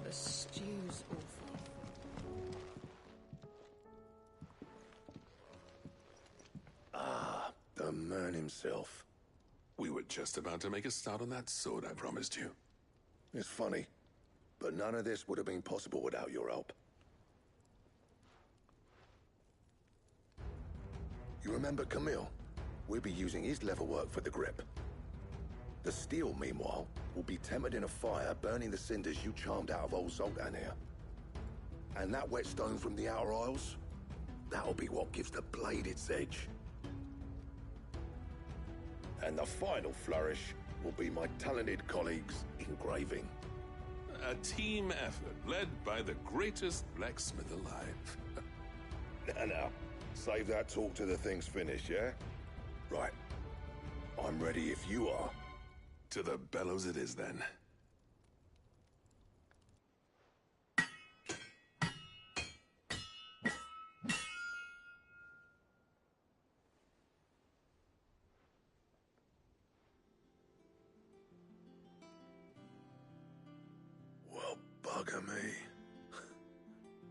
The stew's awful. Ah, the man himself. We were just about to make a start on that sword I promised you. It's funny, but none of this would have been possible without your help. You remember Camille? We'll be using his leather work for the grip. The steel, meanwhile, will be tempered in a fire, burning the cinders you charmed out of old Zoltan here. And that whetstone from the Outer Isles, that'll be what gives the blade its edge. And the final flourish will be my talented colleagues engraving. A team effort led by the greatest blacksmith alive. Now, save that talk till the thing's finished, yeah? Right. I'm ready if you are. To the bellows it is, then. Well, bugger me.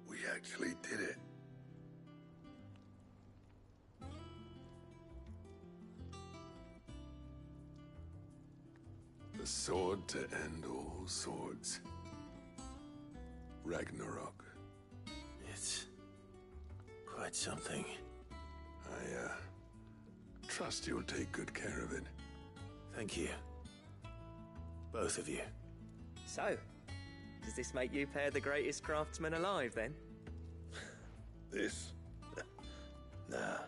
We actually did it. The sword to end all swords. Ragnarok. It's quite something. I trust you'll take good care of it. Thank you. Both of you. So, does this make you pair the greatest craftsman alive, then? This? Nah.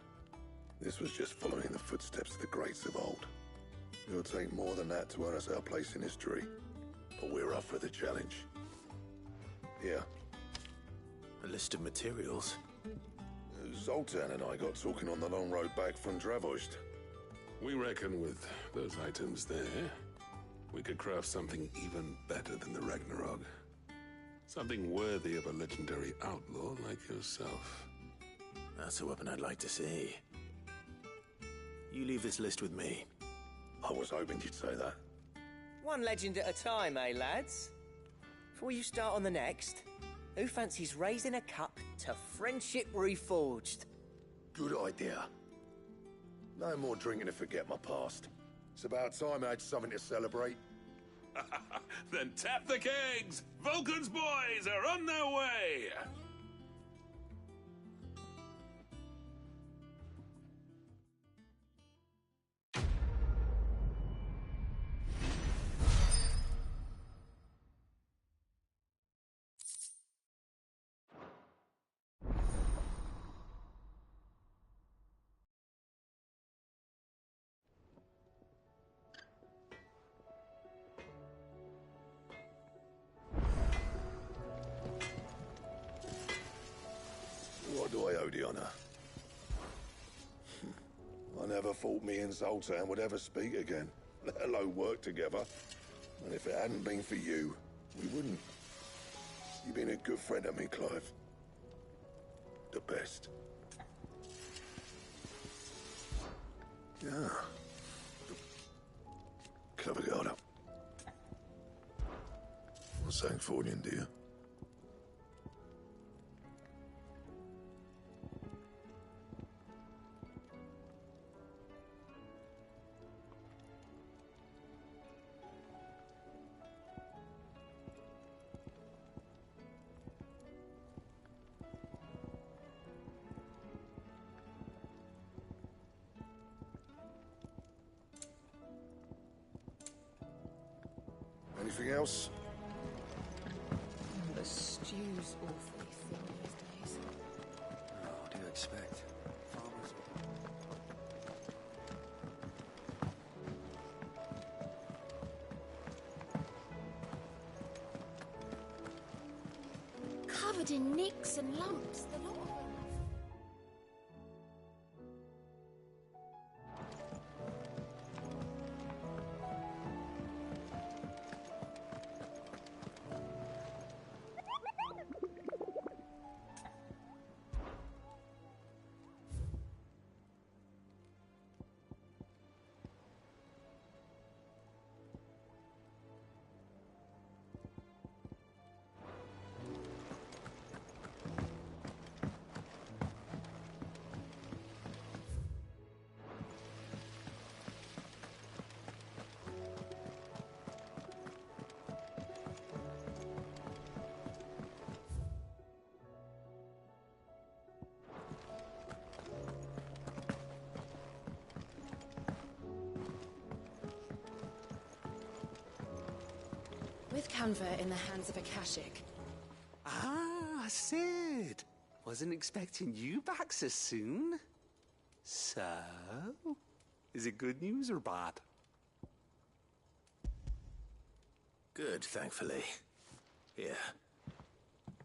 This was just following the footsteps of the greats of old. It'll take more than that to earn us our place in history. But we're up for the challenge. Here. A list of materials. Zoltan and I got talking on the long road back from Dravoist. We reckon with those items there, we could craft something even better than the Ragnarok. Something worthy of a legendary outlaw like yourself. That's a weapon I'd like to see. You leave this list with me. I was hoping you'd say that. One legend at a time, eh, lads? Before you start on the next, who fancies raising a cup to friendship reforged? Good idea. No more drinking to forget my past. It's about time I had something to celebrate. Then tap the kegs! Vulcan's boys are on their way! What do I owe the honor? I never thought me and Zoltan would ever speak again, let alone work together. And if it hadn't been for you, we wouldn't. You've been a good friend to me, Clive. The best. Yeah. Clever girl, that. What's saying for you, dear? Anything else? The stew's awfully thin these days. What do you expect? Farmers. Covered in nicks and lumps, the lot of them. With Canva in the hands of a Kashik. Ah, Sid. Wasn't expecting you back so soon. So, Is it good news or bad? Good, thankfully. Here.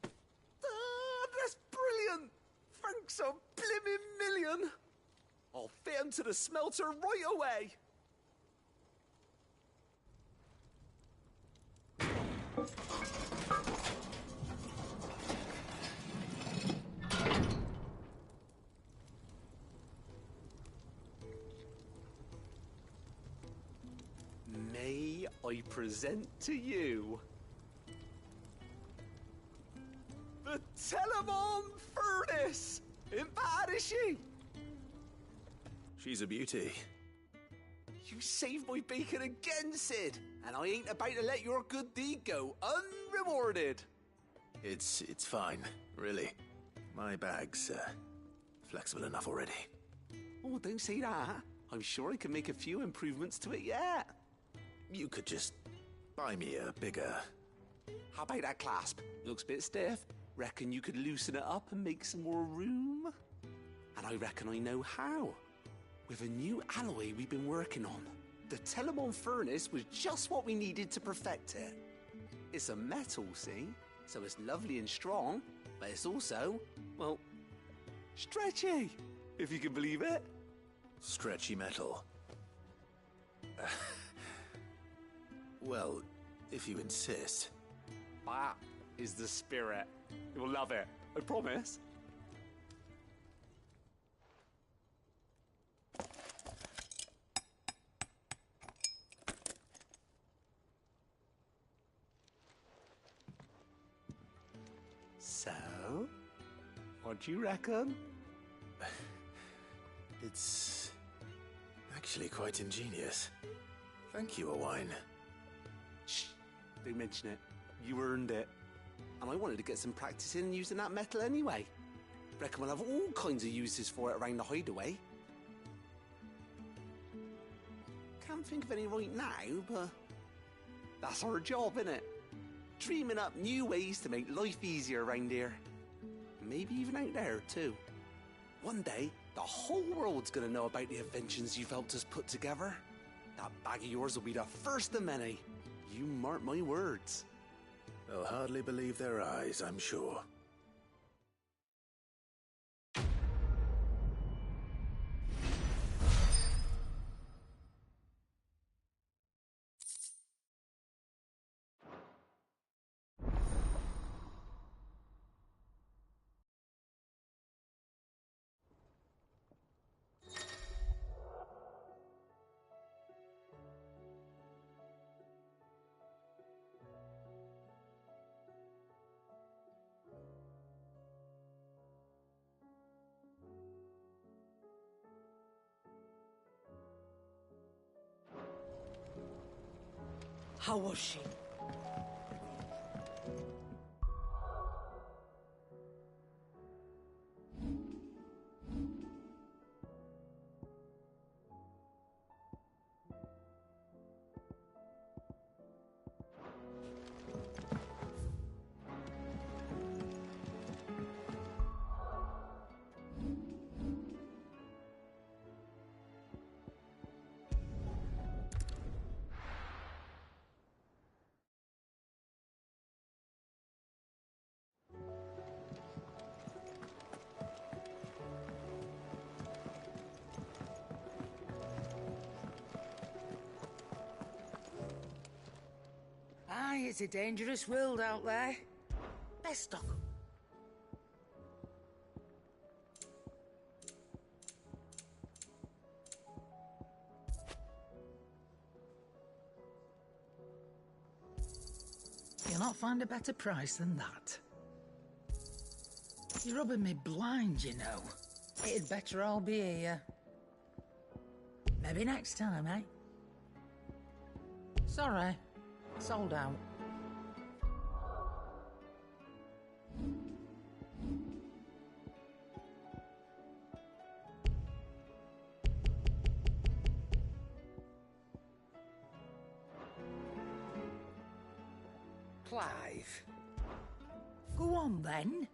That's brilliant! Thanks a blimmin' million! I'll fit 'em to the smelter right away! May I present to you the Telemon Furnace! Ain't bad, is she? She's a beauty. You saved my bacon again, Sid, and I ain't about to let your good deed go unrewarded. It's fine, really. My bag's flexible enough already. Oh, don't say that. I'm sure I can make a few improvements to it yet. You could just buy me a bigger... How about that clasp? Looks a bit stiff. Reckon you could loosen it up and make some more room? And I reckon I know how. With a new alloy we've been working on. The Telemon Furnace was just what we needed to perfect it. It's a metal, see? So it's lovely and strong, but it's also, well, stretchy, if you can believe it. Stretchy metal. Well, if you insist. That is the spirit. You'll love it, I promise. So, what do you reckon? It's actually quite ingenious. Thank you, Owain. Shh, don't mention it. You earned it. And I wanted to get some practice in using that metal anyway. Reckon we'll have all kinds of uses for it around the hideaway. Can't think of any right now, but that's our job, innit? Dreaming up new ways to make life easier around here. Maybe even out there, too. One day, the whole world's gonna know about the inventions you've helped us put together. That bag of yours will be the first of many. You mark my words. They'll hardly believe their eyes, I'm sure. How was she? Aye, it's a dangerous world out there. Best of 'em. You'll not find a better price than that. You're rubbing me blind, you know. It'd better all be here. Maybe next time, eh? Sorry. Sold out. Clive. Go on, then.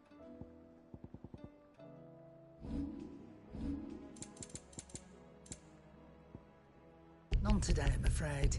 today, I'm afraid.